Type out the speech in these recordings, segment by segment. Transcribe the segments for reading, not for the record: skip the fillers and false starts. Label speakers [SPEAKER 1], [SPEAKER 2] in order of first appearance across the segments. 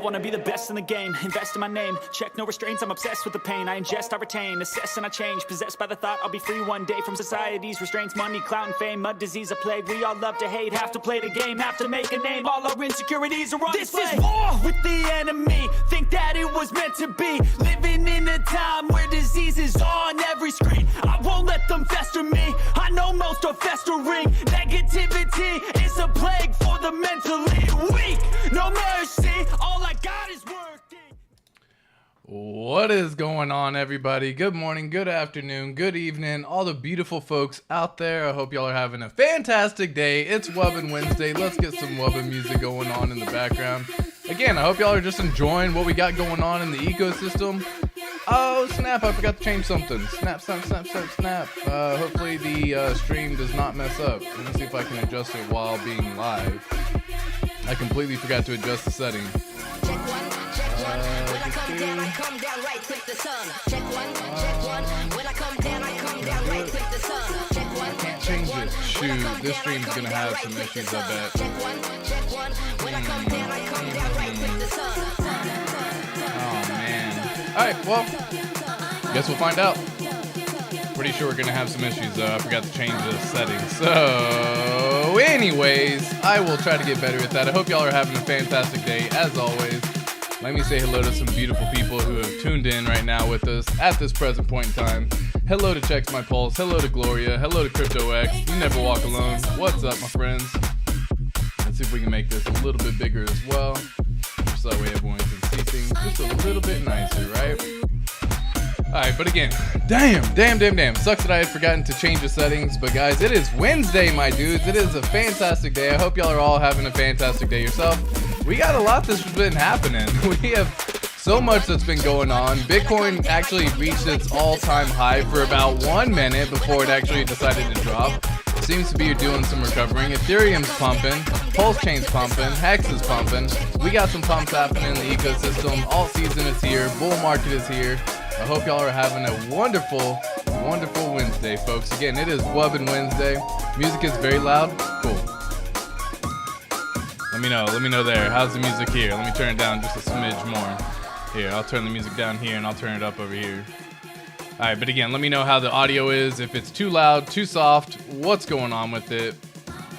[SPEAKER 1] wanna be the best in the game, invest in my name, check no restraints, I'm obsessed with the pain. I ingest, I retain, assess and I change, possessed by the thought I'll be free one day from society's restraints. Money, clout and fame, mud, disease, a plague. We all love to hate, have to play the game, have to make a name. All our insecurities are on display. This is war with the enemy, think that it was meant to be. Living in a time where disease is on every screen. I won't let them fester me, I know most are festering. Negativity is a plague for the mentally weak. No mercy, all I got is working.
[SPEAKER 2] What is going on, everybody? Good morning, good afternoon, good evening, all the beautiful folks out there. I hope y'all are having a fantastic day. It's Wubbin Wednesday. Let's get some Wubbin music going on in the background. Again, I hope y'all are just enjoying what we got going on in the ecosystem. Oh, snap, I forgot to change something. Snap, snap, snap, snap, snap. Hopefully the stream does not mess up. Let me see if I can adjust it while being live. I completely forgot to adjust the setting.
[SPEAKER 3] Check one. When I come down, I come down right with the sun. Check one. When I come down, I come down right with the sun. Check one.
[SPEAKER 2] Can't change it. Shoot, this stream's gonna have some issues, I bet.
[SPEAKER 3] Check one. When I come down, I come down right with the sun.
[SPEAKER 2] Oh, man. Alright, well, guess we'll find out. Pretty sure we're gonna have some issues, though. I forgot to change the settings. So, anyways, I will try to get better at that. I hope y'all are having a fantastic day, as always. Let me say hello to some beautiful people who have tuned in right now with us at this present point in time. Hello to Checks My Pulse. Hello to Gloria. Hello to CryptoX. You never walk alone. What's up, my friends? Let's see if we can make this a little bit bigger as well, just so that way everyone can see things just a little bit nicer, right? Alright, but again, damn. Sucks that I had forgotten to change the settings, but guys, it is Wednesday, my dudes. It is a fantastic day. I hope y'all are all having a fantastic day yourself. We got a lot that's been happening. We have so much that's been going on. Bitcoin actually reached its all-time high for about 1 minute before it actually decided to drop. It seems to be doing some recovering. Ethereum's pumping, PulseChain's pumping, HEX is pumping. We got some pumps happening in the ecosystem. Alt season is here, bull market is here. I hope y'all are having a wonderful Wednesday, folks. Again, it is Wubbin Wednesday. Music is very loud. Cool. Let me know there. How's the music here? Let me turn it down just a smidge more. Here, I'll turn the music down here and I'll turn it up over here. Alright, but again, let me know how the audio is. If it's too loud, too soft, what's going on with it.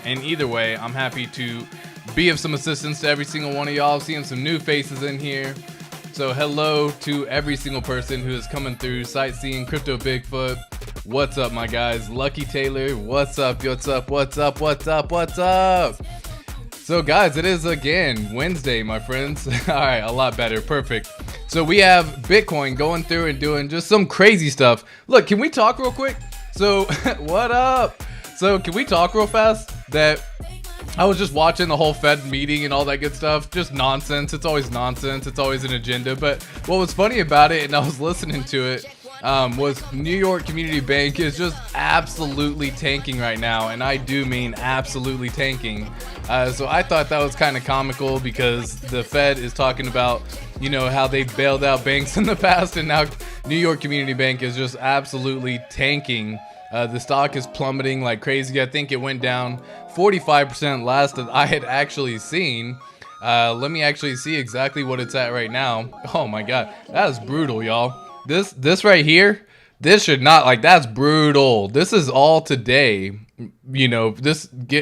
[SPEAKER 2] And either way, I'm happy to be of some assistance to every single one of y'all. Seeing some new faces in here. So hello to every single person who is coming through, sightseeing Crypto Bigfoot. What's up, my guys? Lucky Taylor, what's up? So guys, it is again Wednesday, my friends. Alright, a lot better, perfect. So we have Bitcoin going through and doing just some crazy stuff. Look, can we talk real quick? So, what up? So can we talk real fast? That I was just watching the whole Fed meeting and all that good stuff. Just nonsense. It's always nonsense. It's always an agenda. But what was funny about it, and I was listening to it, was New York Community Bank is just absolutely tanking right now. And I do mean absolutely tanking. So I thought that was kind of comical because the Fed is talking about, you know, how they bailed out banks in the past. And now New York Community Bank is just absolutely tanking. The stock is plummeting like crazy. I think it went down 45% last that I had actually seen. Let me actually see exactly what it's at right now. Oh my god, that's brutal, y'all. This right here, this should not, like, that's brutal. This is all today. You know,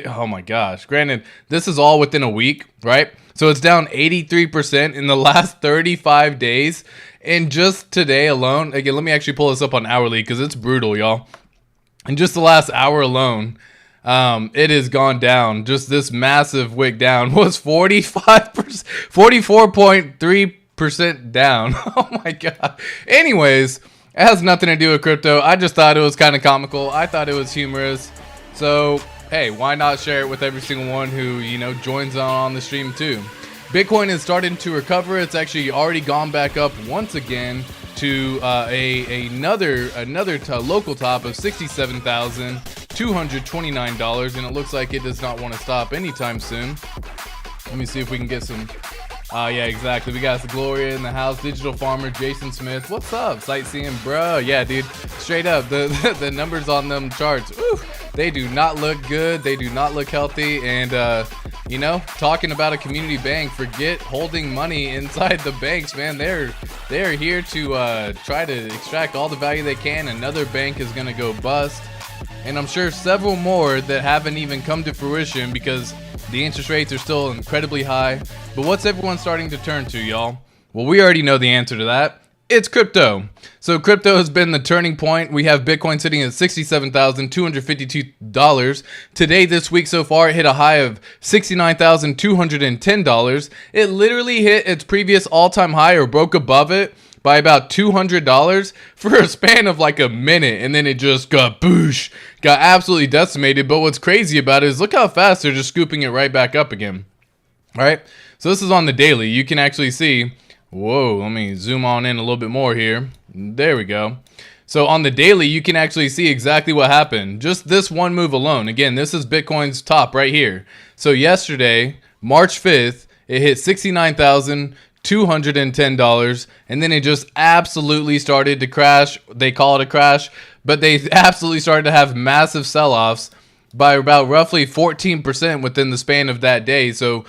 [SPEAKER 2] oh my gosh. Granted, this is all within a week, right? So it's down 83% in the last 35 days. And just today alone, again, let me actually pull this up on hourly because it's brutal, y'all. In just the last hour alone, it has gone down. Just this massive wick down was 44.3% down. Oh my god. Anyways, it has nothing to do with crypto. I just thought it was kind of comical. I thought it was humorous. So, hey, why not share it with every single one who, you know, joins on the stream too. Bitcoin is starting to recover. It's actually already gone back up once again to another local top of $67,229, and it looks like it does not want to stop anytime soon. Let me see if we can get some. Yeah, exactly. We got the Gloria in the house. Digital Farmer, Jason Smith. What's up? Sightseeing, bro. Yeah, dude. Straight up, the numbers on them charts. Ooh, they do not look good. They do not look healthy. And You know, talking about a community bank, forget holding money inside the banks, man. They're here to try to extract all the value they can. Another bank is gonna go bust, and I'm sure several more that haven't even come to fruition because the interest rates are still incredibly high. But what's everyone starting to turn to, y'all? Well, we already know the answer to that. It's crypto. So crypto has been the turning point. We have Bitcoin sitting at $67,252. Today, this week so far, it hit a high of $69,210. It literally hit its previous all-time high or broke above it by about $200 for a span of like a minute, and then it just got boosh, got absolutely decimated. But what's crazy about it is look how fast they're just scooping it right back up again. All right, so this is on the daily. You can actually see, whoa, let me zoom on in a little bit more here. There we go. So on the daily, you can actually see exactly what happened. Just this one move alone. Again, this is Bitcoin's top right here. So yesterday, March 5th, it hit $69,210, and then it just absolutely started to crash. They call it a crash, but they absolutely started to have massive sell-offs by about roughly 14% within the span of that day. So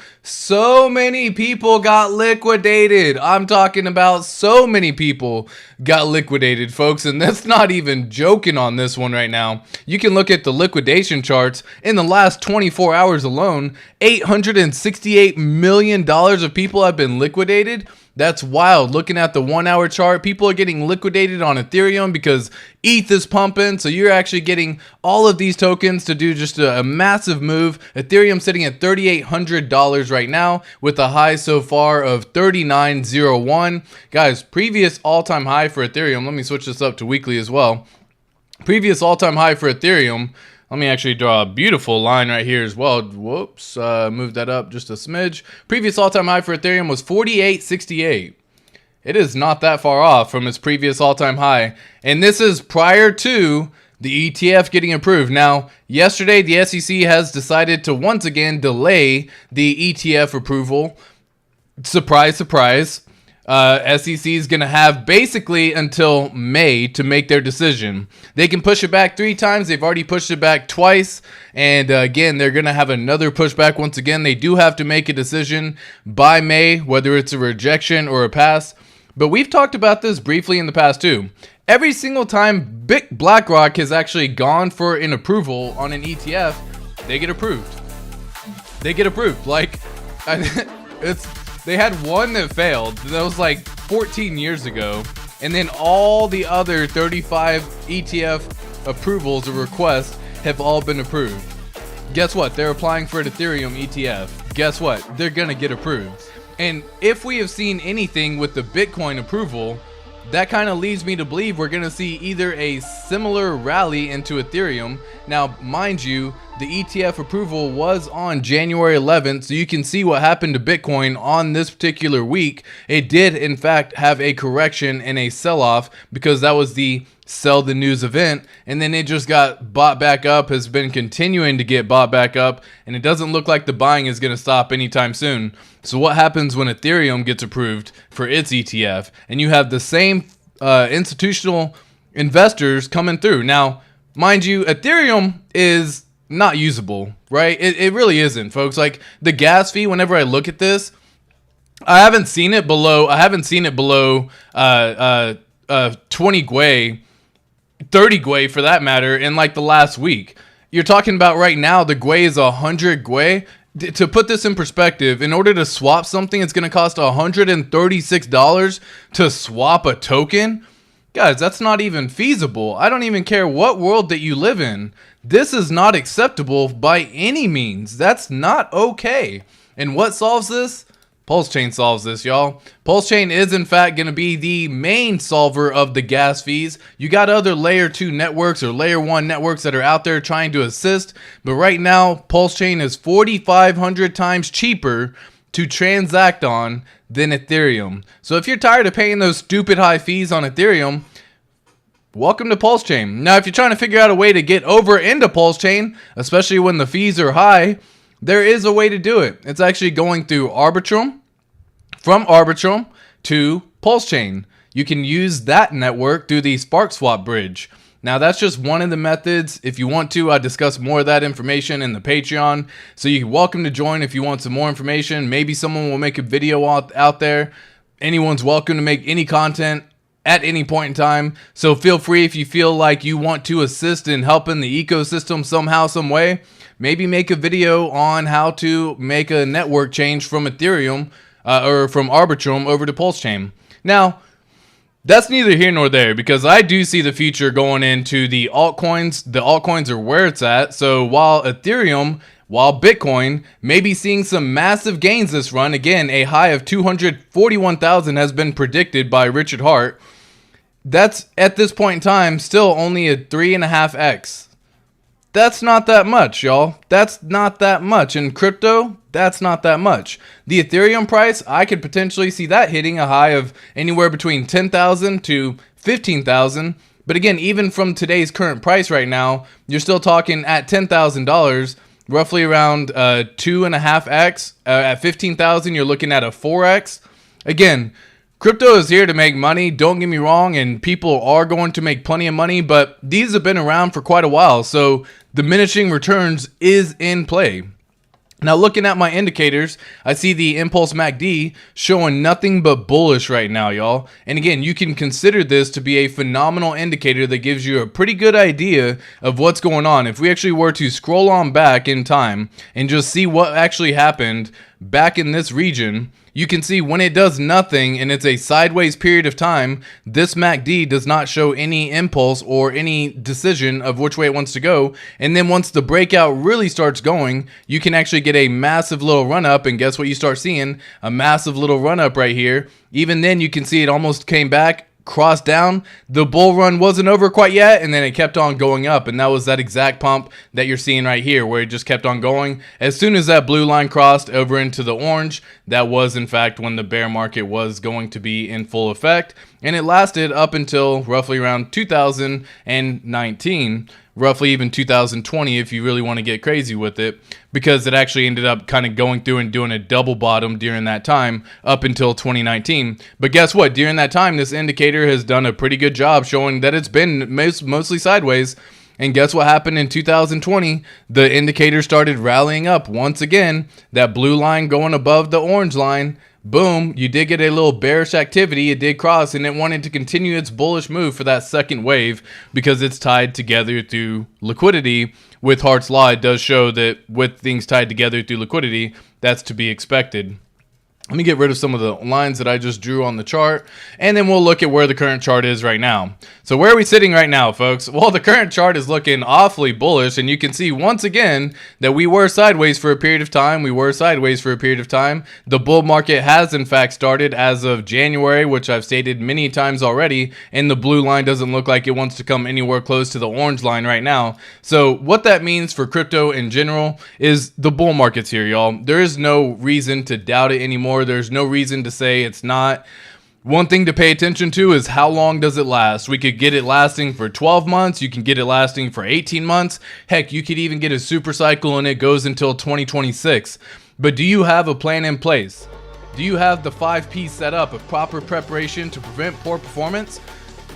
[SPEAKER 2] many people got liquidated. I'm talking about so many people got liquidated, folks, and that's not even joking on this one right now. You can look at the liquidation charts. In the last 24 hours alone, $868 million of people have been liquidated. That's wild. Looking at the 1 hour chart, people are getting liquidated on Ethereum because ETH is pumping. So you're actually getting all of these tokens to do just a massive move. Ethereum sitting at $3,800 right now with a high so far of $39.01. Guys, previous all-time high for Ethereum. Let me switch this up to weekly as well. Previous all-time high for Ethereum. Let me actually draw a beautiful line right here as well. Whoops, move that up just a smidge. Previous all-time high for Ethereum was 48.68. It is not that far off from its previous all-time high. And this is prior to the ETF getting approved. Now, yesterday, the SEC has decided to once again delay the ETF approval. Surprise, surprise. SEC is going to have basically until May to make their decision. They can push it back 3 times. They've already pushed it back twice. And again, they're going to have another pushback once again. They do have to make a decision by May, whether it's a rejection or a pass. But we've talked about this briefly in the past too. Every single time BlackRock has actually gone for an approval on an ETF, they get approved. They get approved. Like, they had one that failed. That was like 14 years ago. And then all the other 35 ETF approvals or requests have all been approved. Guess what? They're applying for an Ethereum ETF. Guess what? They're going to get approved. And if we have seen anything with the Bitcoin approval, that kind of leads me to believe we're going to see either a similar rally into Ethereum. Now, mind you, the ETF approval was on January 11th, so you can see what happened to Bitcoin on this particular week. It did, in fact, have a correction and a sell-off because that was the sell the news event, and then it just got bought back up, has been continuing to get bought back up, and it doesn't look like the buying is going to stop anytime soon. So what happens when Ethereum gets approved for its ETF, and you have the same institutional investors coming through? Now, mind you, Ethereum is not usable, right? It really isn't, folks. Like the gas fee, whenever I look at this, I haven't seen it below 20 Gwei, 30 Gwei for that matter, in like the last week. You're talking about right now, the Gwei is 100 Gwei. To put this in perspective, in order to swap something, it's going to cost $136 to swap a token. Guys, that's not even feasible. I don't even care what world that you live in. This is not acceptable by any means. That's not okay. And what solves this? PulseChain solves this, y'all. PulseChain is in fact going to be the main solver of the gas fees. You got other layer 2 networks or layer 1 networks that are out there trying to assist, but right now PulseChain is 4,500 times cheaper to transact on than Ethereum. So if you're tired of paying those stupid high fees on Ethereum, welcome to PulseChain. Now, if you're trying to figure out a way to get over into PulseChain, especially when the fees are high, there is a way to do it. It's actually going through Arbitrum. From Arbitrum to PulseChain. You can use that network through the SparkSwap bridge. Now, that's just one of the methods. If you want to, I discuss more of that information in the Patreon. So you're welcome to join if you want some more information. Maybe someone will make a video out there. Anyone's welcome to make any content at any point in time. So feel free, if you feel like you want to assist in helping the ecosystem somehow, some way, maybe make a video on how to make a network change from Ethereum or from Arbitrum over to PulseChain. Now, that's neither here nor there, because I do see the future going into the altcoins. The altcoins are where it's at. So while Bitcoin may be seeing some massive gains this run, again, a high of 241,000 has been predicted by Richard Hart. That's, at this point in time, still only a 3.5x. That's not that much, y'all. That's not that much. In crypto, that's not that much. The Ethereum price, I could potentially see that hitting a high of anywhere between 10,000 to 15,000. But again, even from today's current price right now, you're still talking at $10,000, roughly around 2.5x. At 15,000, you're looking at a 4x. Again, crypto is here to make money, don't get me wrong, and people are going to make plenty of money, but these have been around for quite a while, so diminishing returns is in play. Now, looking at my indicators, I see the Impulse MACD showing nothing but bullish right now, y'all. And again, you can consider this to be a phenomenal indicator that gives you a pretty good idea of what's going on. If we actually were to scroll on back in time and just see what actually happened back in this region, you can see when it does nothing and it's a sideways period of time, this MACD does not show any impulse or any decision of which way it wants to go. And then once the breakout really starts going, you can actually get a massive little run up, and guess what you start seeing? A massive little run up right here. Even then you can see it almost came back, crossed down. The bull run wasn't over quite yet, and then it kept on going up, and that was that exact pump that you're seeing right here, where it just kept on going. As soon as that blue line crossed over into the orange, that was in fact when the bear market was going to be in full effect, and it lasted up until roughly around 2019, roughly even 2020 if you really want to get crazy with it, because it actually ended up kind of going through and doing a double bottom during that time up until 2019. But guess what? During that time, this indicator has done a pretty good job showing that it's been mostly sideways. And guess what happened in 2020? The indicator started rallying up once again. That blue line going above the orange line. Boom, you did get a little bearish activity. It did cross, and it wanted to continue its bullish move for that second wave because it's tied together through liquidity. With Hart's Law, it does show that with things tied together through liquidity, that's to be expected. Let me get rid of some of the lines that I just drew on the chart, and then we'll look at where the current chart is right now. So where are we sitting right now, folks? Well, the current chart is looking awfully bullish, and you can see once again that we were sideways for a period of time. The bull market has in fact started as of January, which I've stated many times already, and the blue line doesn't look like it wants to come anywhere close to the orange line right now. So what that means for crypto in general is the bull market's here, y'all. There is no reason to doubt it anymore. There's no reason to say it's not. One thing to pay attention to is how long does it last. We could get it lasting for 12 months. You can get it lasting for 18 months. Heck, you could even get a super cycle and it goes until 2026. But do you have a plan in place? Do you have the 5 P's set up of proper preparation to prevent poor performance?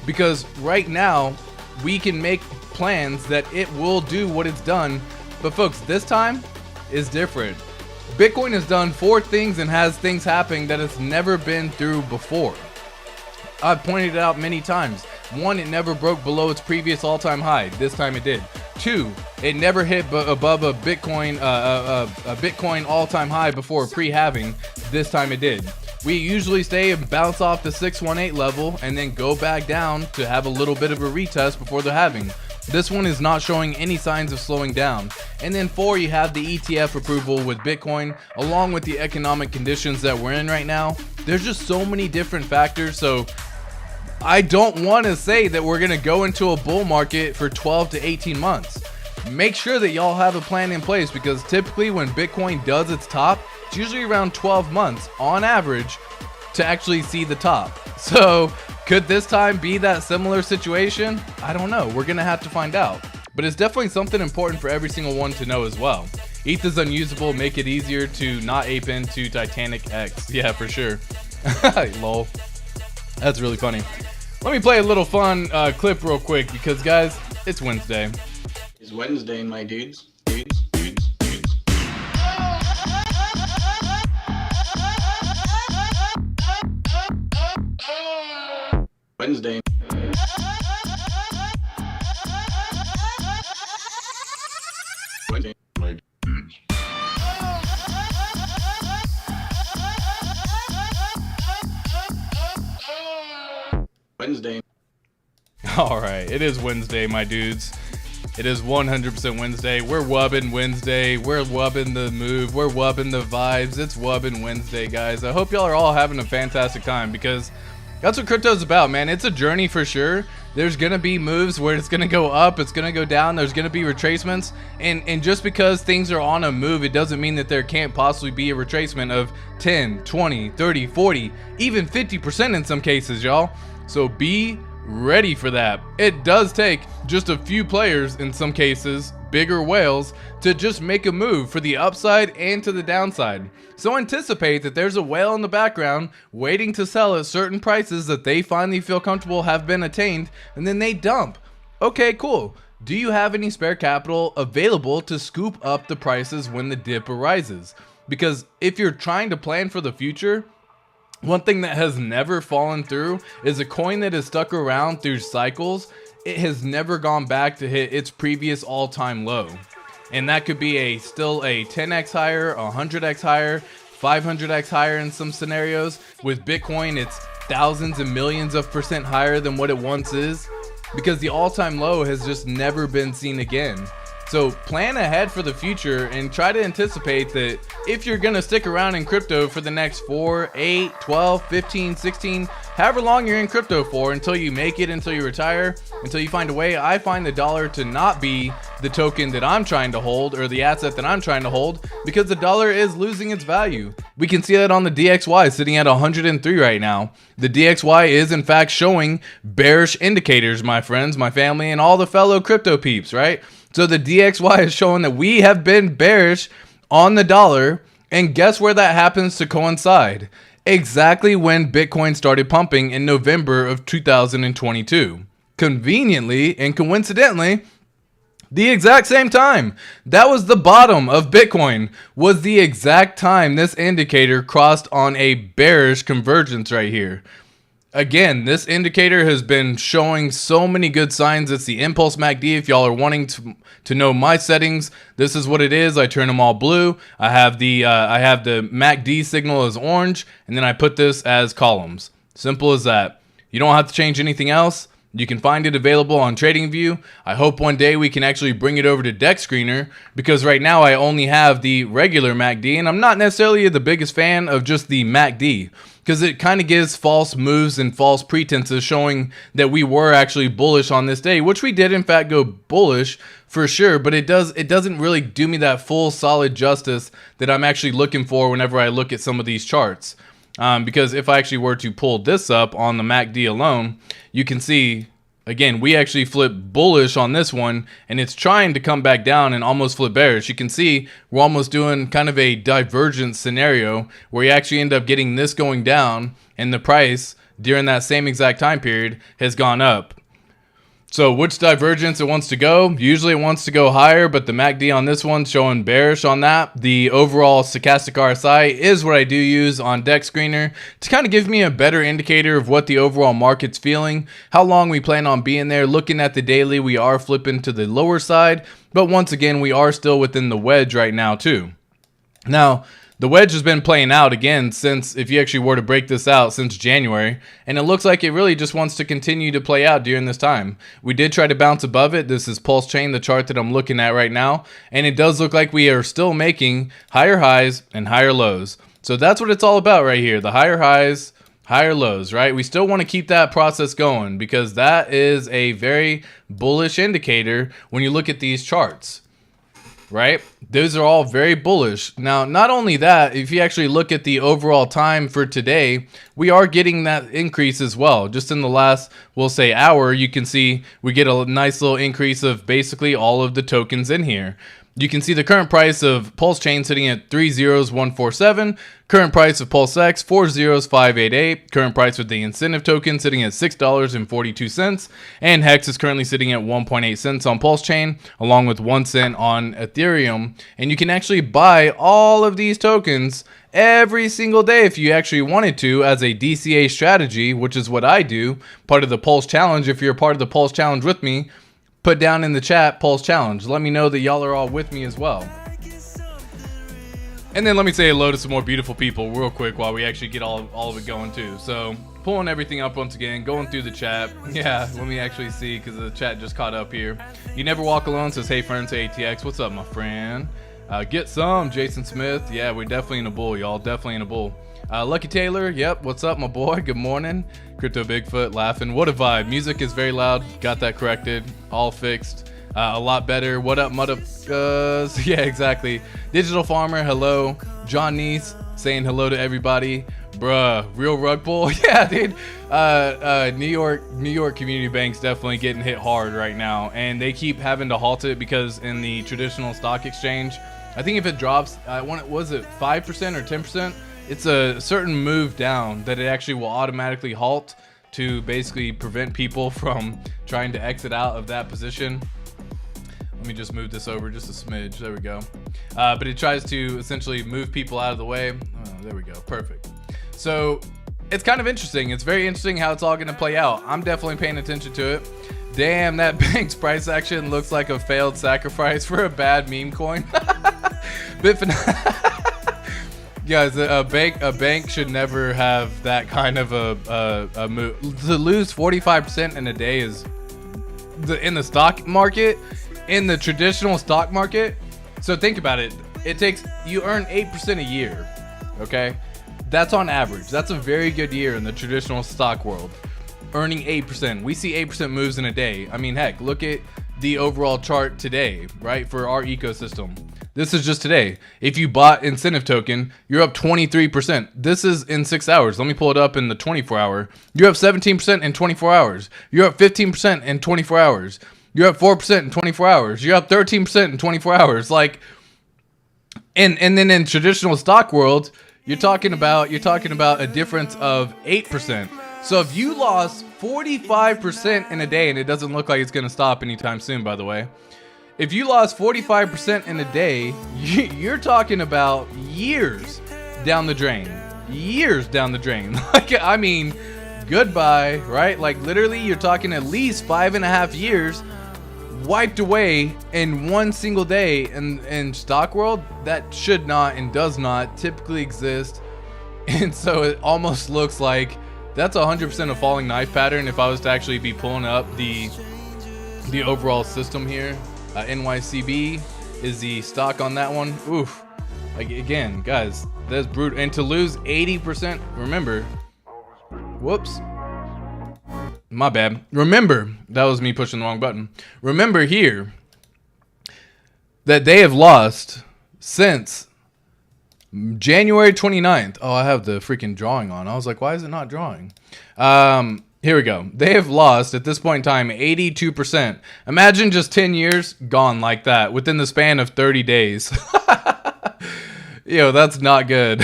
[SPEAKER 2] Because right now, we can make plans that it will do what it's done. But folks, this time is different. Bitcoin has done 4 things and has things happening that it's never been through before. I've pointed it out many times. 1, it never broke below its previous all-time high. This time it did. 2, it never hit above a Bitcoin all-time high before pre-halving. This time it did. We usually stay and bounce off the 618 level and then go back down to have a little bit of a retest before the halving. This one is not showing any signs of slowing down. And then 4, you have the ETF approval with Bitcoin, along with the economic conditions that we're in right now. There's just so many different factors, so I don't want to say that we're going to go into a bull market for 12 to 18 months. Make sure that y'all have a plan in place, because typically when Bitcoin does its top, it's usually around 12 months on average to actually see the top. So could this time be that similar situation? I don't know. We're going to have to find out. But it's definitely something important for every single one to know as well. ETH is unusable. Make it easier to not ape into Titanic X. Yeah, for sure. Lol. That's really funny. Let me play a little fun clip real quick because, guys, it's Wednesday.
[SPEAKER 4] It's Wednesday, my dudes. Wednesday. Wednesday, my dudes. Wednesday.
[SPEAKER 2] All right, it is Wednesday, my dudes. It is 100% Wednesday. We're wubbing Wednesday. We're wubbing the move. We're wubbing the vibes. It's wubbing Wednesday, guys. I hope y'all are all having a fantastic time because that's what crypto's about, man. It's a journey for sure. There's going to be moves where it's going to go up, it's going to go down, there's going to be retracements. And just because things are on a move, it doesn't mean that there can't possibly be a retracement of 10, 20, 30, 40, even 50% in some cases, y'all. So be ready for that. It does take just a few players, in some cases, bigger whales, to just make a move for the upside and to the downside. So anticipate that there's a whale in the background waiting to sell at certain prices that they finally feel comfortable have been attained, and then they dump. Okay, cool. Do you have any spare capital available to scoop up the prices when the dip arises? Because if you're trying to plan for the future, one thing that has never fallen through is a coin that has stuck around through cycles. It has never gone back to hit its previous all-time low. And that could be still a 10x higher, 100x higher, 500x higher in some scenarios. With Bitcoin, it's thousands and millions of percent higher than what it once is, because the all-time low has just never been seen again. So plan ahead for the future and try to anticipate that if you're going to stick around in crypto for the next 4, 8, 12, 15, 16, however long you're in crypto for, until you make it, until you retire, until you find a way. I find the dollar to not be the token that I'm trying to hold or the asset that I'm trying to hold, because the dollar is losing its value. We can see that on the DXY sitting at 103 right now. The DXY is in fact showing bearish indicators, my friends, my family, and all the fellow crypto peeps, right? So the DXY is showing that we have been bearish on the dollar, and guess where that happens to coincide? Exactly when Bitcoin started pumping in November of 2022. Conveniently and coincidentally, the exact same time. That was the bottom of Bitcoin, was the exact time this indicator crossed on a bearish convergence right here. Again, this indicator has been showing so many good signs. It's the Impulse MACD. If y'all are wanting to know my settings, this is what it is. I turn them all blue. I have the MACD signal as orange, and then I put this as columns. Simple as that. You don't have to change anything else. You can find it available on TradingView. I hope one day we can actually bring it over to Deck Screener, because right now I only have the regular MACD, and I'm not necessarily the biggest fan of just the MACD, because it kind of gives false moves and false pretenses showing that we were actually bullish on this day, which we did in fact go bullish for sure, but it doesn't really do me that full solid justice that I'm actually looking for whenever I look at some of these charts. Because if I actually were to pull this up on the MACD alone, you can see, again, we actually flip bullish on this one, and it's trying to come back down and almost flip bearish. You can see we're almost doing kind of a divergent scenario where you actually end up getting this going down, and the price during that same exact time period has gone up. So which divergence it wants to go? Usually it wants to go higher, but the MACD on this one showing bearish on that. The overall stochastic RSI is what I do use on Deck Screener to kind of give me a better indicator of what the overall market's feeling, how long we plan on being there. Looking at the daily, we are flipping to the lower side, but once again, we are still within the wedge right now too. Now, the wedge has been playing out again since, if you actually were to break this out, since January, and it looks like it really just wants to continue to play out during this time. We did try to bounce above it. This is PulseChain, the chart that I'm looking at right now, and it does look like we are still making higher highs and higher lows. So that's what it's all about right here, the higher highs, higher lows, right? We still want to keep that process going because that is a very bullish indicator when you look at these charts. Right? Those are all very bullish. Now, not only that, if you actually look at the overall time for today, we are getting that increase as well. Just in the last, we'll say, hour, you can see we get a nice little increase of basically all of the tokens in here. you can see the current price of PulseChain sitting at 30147. Current price of PulseX 40588. Current price with the incentive token sitting at $6.42. And HEX is currently sitting at 1.8 cents on PulseChain, along with 1 cent on Ethereum. And you can actually buy all of these tokens every single day if you actually wanted to as a DCA strategy, which is what I do, part of the Pulse Challenge. If you're a part of the Pulse Challenge with me, put down in the chat Pulse Challenge. Let me know that y'all are all with me as well. And then let me say hello to some more beautiful people real quick while we actually get all of it going too. So pulling everything up once again, going through the chat. Yeah, let me actually see because the chat just caught up here. You Never Walk Alone says, hey friends, hey ATX, what's up my friend? Get some, Jason Smith. Yeah, we're definitely in a bull, y'all. Definitely in a bull. Lucky Taylor, yep, what's up my boy? Good morning. Crypto Bigfoot laughing. What a vibe. Music is very loud. Got that corrected. All fixed. A lot better. What up, motherfuckers? Yeah, exactly. Digital Farmer, hello. John Neese saying hello to everybody. Bruh, real rug pull. Yeah, dude. New York community banks definitely getting hit hard right now, and they keep having to halt it because in the traditional stock exchange, I think if it drops, was it 5% or 10%? It's a certain move down that it actually will automatically halt to basically prevent people from trying to exit out of that position. Let me just move this over just a smidge. There we go. But it tries to essentially move people out of the way. Oh, there we go. Perfect. So it's kind of interesting. It's very interesting how it's all going to play out. I'm definitely paying attention to it. Damn, that bank's price action looks like a failed sacrifice for a bad meme coin. Guys, a bank should never have that kind of a move. To lose 45% in a day is in the stock market. In the traditional stock market, so think about it. You earn 8% a year, okay? That's on average. That's a very good year in the traditional stock world. Earning 8%. We see 8% moves in a day. I mean, heck, look at the overall chart today, right? For our ecosystem. This is just today. If you bought incentive token, you're up 23%. This is in 6 hours. Let me pull it up in the 24 hour. You're up 17% in 24 hours. You're up 15% in 24 hours. You're up 4% in 24 hours. You're up 13% in 24 hours. Like, and then in traditional stock world, you're talking about a difference of 8%. So if you lost 45% in a day, and it doesn't look like it's going to stop anytime soon, by the way. If you lost 45% in a day, you're talking about years down the drain. Years down the drain. Like, I mean, goodbye, right? Like, literally, you're talking at least 5.5 years wiped away in one single day. In stock world, that should not and does not typically exist. And so it almost looks like that's 100% a falling knife pattern if I was to actually be pulling up the overall system here. NYCB is the stock on that one. Oof. Like, again, guys, that's brutal. And to lose 80%, remember, whoops. My bad. Remember, that was me pushing the wrong button. Remember here that they have lost since January 29th. Oh, I have the freaking drawing on. I was like, why is it not drawing? Here we go. They have lost at this point in time 82%. Imagine just 10 years gone like that within the span of 30 days. Yo, that's not good.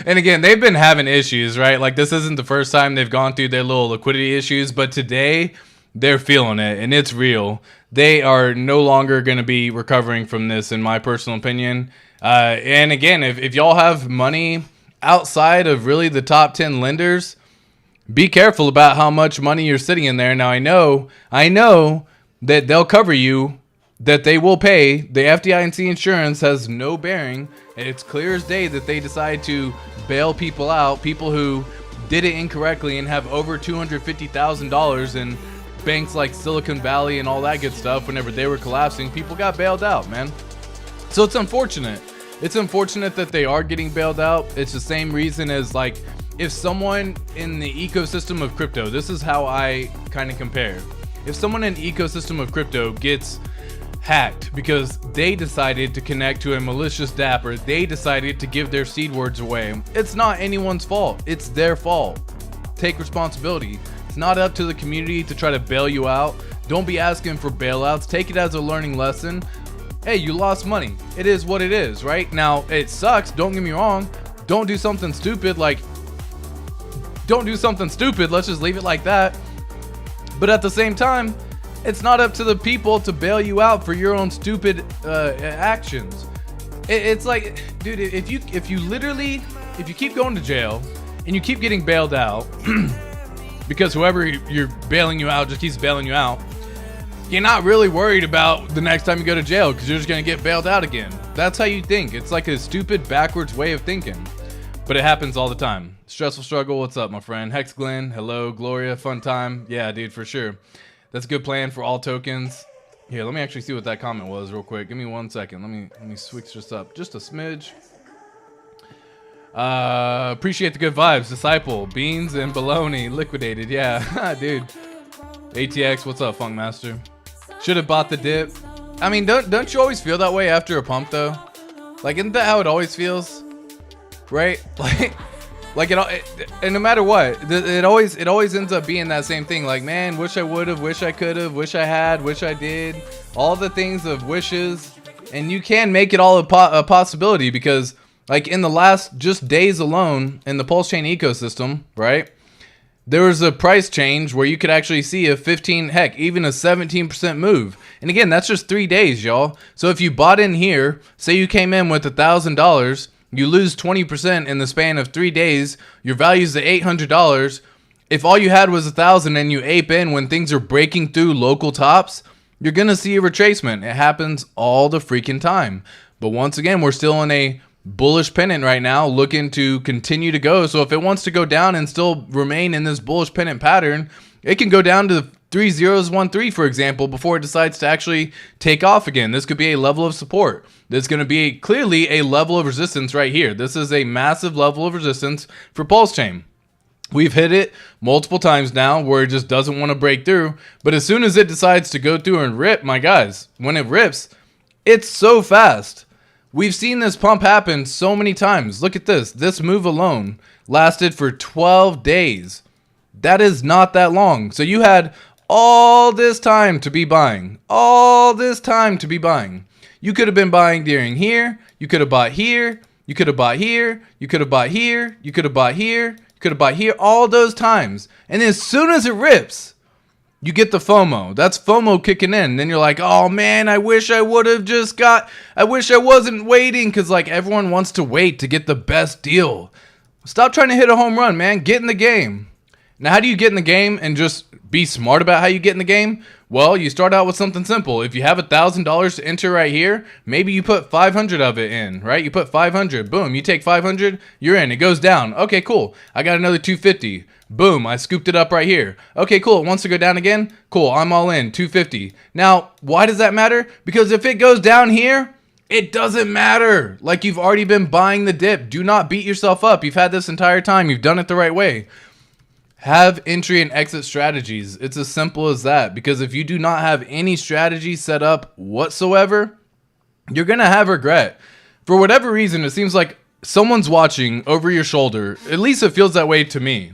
[SPEAKER 2] And again, they've been having issues, right? Like, this isn't the first time they've gone through their little liquidity issues, but today they're feeling it, and it's real. They are no longer going to be recovering from this, in my personal opinion. And again, if y'all have money outside of really the top 10 lenders, be careful about how much money you're sitting in there. Now, I know that they'll cover you, that they will pay. The FDIC insurance has no bearing. It's clear as day that they decide to bail people out, people who did it incorrectly and have over $250,000 in banks like Silicon Valley and all that good stuff. Whenever they were collapsing, people got bailed out, man. So it's unfortunate. It's unfortunate that they are getting bailed out. It's the same reason as, like, if someone in the ecosystem of crypto, this is how I kind of compare. If someone in the ecosystem of crypto gets hacked because they decided to connect to a malicious dApp, or they decided to give their seed words away, it's not anyone's fault. It's their fault. Take responsibility. It's not up to the community to try to bail you out. Don't be asking for bailouts. Take it as a learning lesson. hey, you lost money. It is what it is, right? Now, it sucks. Don't get me wrong. Don't do something stupid. Like, don't do something stupid. Let's just leave it like that. But at the same time, it's not up to the people to bail you out for your own stupid actions. It's like, dude, if you keep going to jail and you keep getting bailed out because whoever you're bailing you out just keeps bailing you out, you're not really worried about the next time you go to jail because you're just going to get bailed out again. That's how you think. It's like a stupid backwards way of thinking, but it happens all the time. Stressful struggle. What's up, my friend? Hex Glenn. Hello, Gloria. Fun time. Yeah, dude, for sure. That's a good plan for all tokens. Here, let me actually see what that comment was real quick. Give me 1 second. Let me switch this up just a smidge. Appreciate the good vibes. Disciple, beans and bologna liquidated. Yeah, dude. ATX, what's up, Funk Master? Should have bought the dip. I mean, don't you always feel that way after a pump though? Like, isn't that how it always feels? Right? Like and no matter what, it always ends up being that same thing. Like, man, wish I would have, wish I could have, wish I had, wish I did. All the things of wishes, and you can make it all a possibility because, like, in the last just days alone in the PulseChain ecosystem, right? There was a price change where you could actually see a 15, heck, even a 17% move. And again, that's just 3 days, y'all. So if you bought in here, say you came in with $1,000, you lose 20% in the span of 3 days. Your value's at $800. If all you had was 1,000 and you ape in when things are breaking through local tops, you're gonna see a retracement. It happens all the freaking time. But once again, we're still in a bullish pennant right now, looking to continue to go. So if it wants to go down and still remain in this bullish pennant pattern, it can go down to 3013, for example, before it decides to actually take off again. This could be a level of support. There's going to be clearly a level of resistance right here. This is a massive level of resistance for PulseChain. We've hit it multiple times now where it just doesn't want to break through. But as soon as it decides to go through and rip, my guys, when it rips, it's so fast. We've seen this pump happen so many times. Look at this. This move alone lasted for 12 days. That is not that long. So you had all this time to be buying. All this time to be buying. You could have been buying during here. You could have bought here. You could have bought here. You could have bought here. You could have bought here. You could have bought here. All those times. And then as soon as it rips, you get the FOMO. That's FOMO kicking in. Then you're like, oh man, I wish I would have I wish I wasn't waiting, because like everyone wants to wait to get the best deal. Stop trying to hit a home run, man. Get in the game. Now, how do you get in the game and just be smart about how you get in the game? Well, you start out with something simple. If you have $1,000 to enter right here, maybe you put 500 of it in, right? You put 500, boom, you take 500, you're in. It goes down. Okay, cool. I got another 250. Boom, I scooped it up right here. Okay, cool. It wants to go down again. Cool, I'm all in, 250. Now, why does that matter? Because if it goes down here, it doesn't matter. Like, you've already been buying the dip. Do not beat yourself up. You've had this entire time. You've done it the right way. Have entry and exit strategies. It's as simple as that. Because if you do not have any strategy set up whatsoever, you're going to have regret. For whatever reason, it seems like someone's watching over your shoulder. At least it feels that way to me.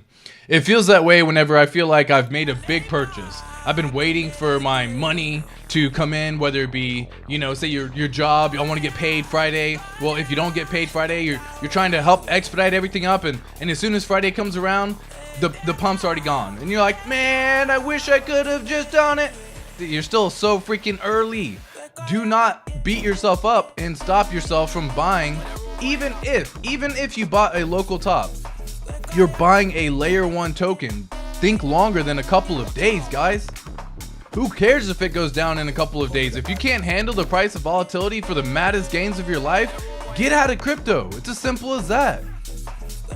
[SPEAKER 2] It feels that way whenever I feel like I've made a big purchase. I've been waiting for my money to come in, whether it be, you know, say your job, I want to get paid Friday. Well, if you don't get paid Friday, you're trying to help expedite everything up, and as soon as Friday comes around, the pump's already gone. And you're like, man, I wish I could have just done it. You're still so freaking early. Do not beat yourself up and stop yourself from buying, even if you bought a local top. You're buying a layer 1 token. Think longer than a couple of days, guys. Who cares if it goes down in a couple of days? If you can't handle the price of volatility for the maddest gains of your life, get out of crypto. It's as simple as that.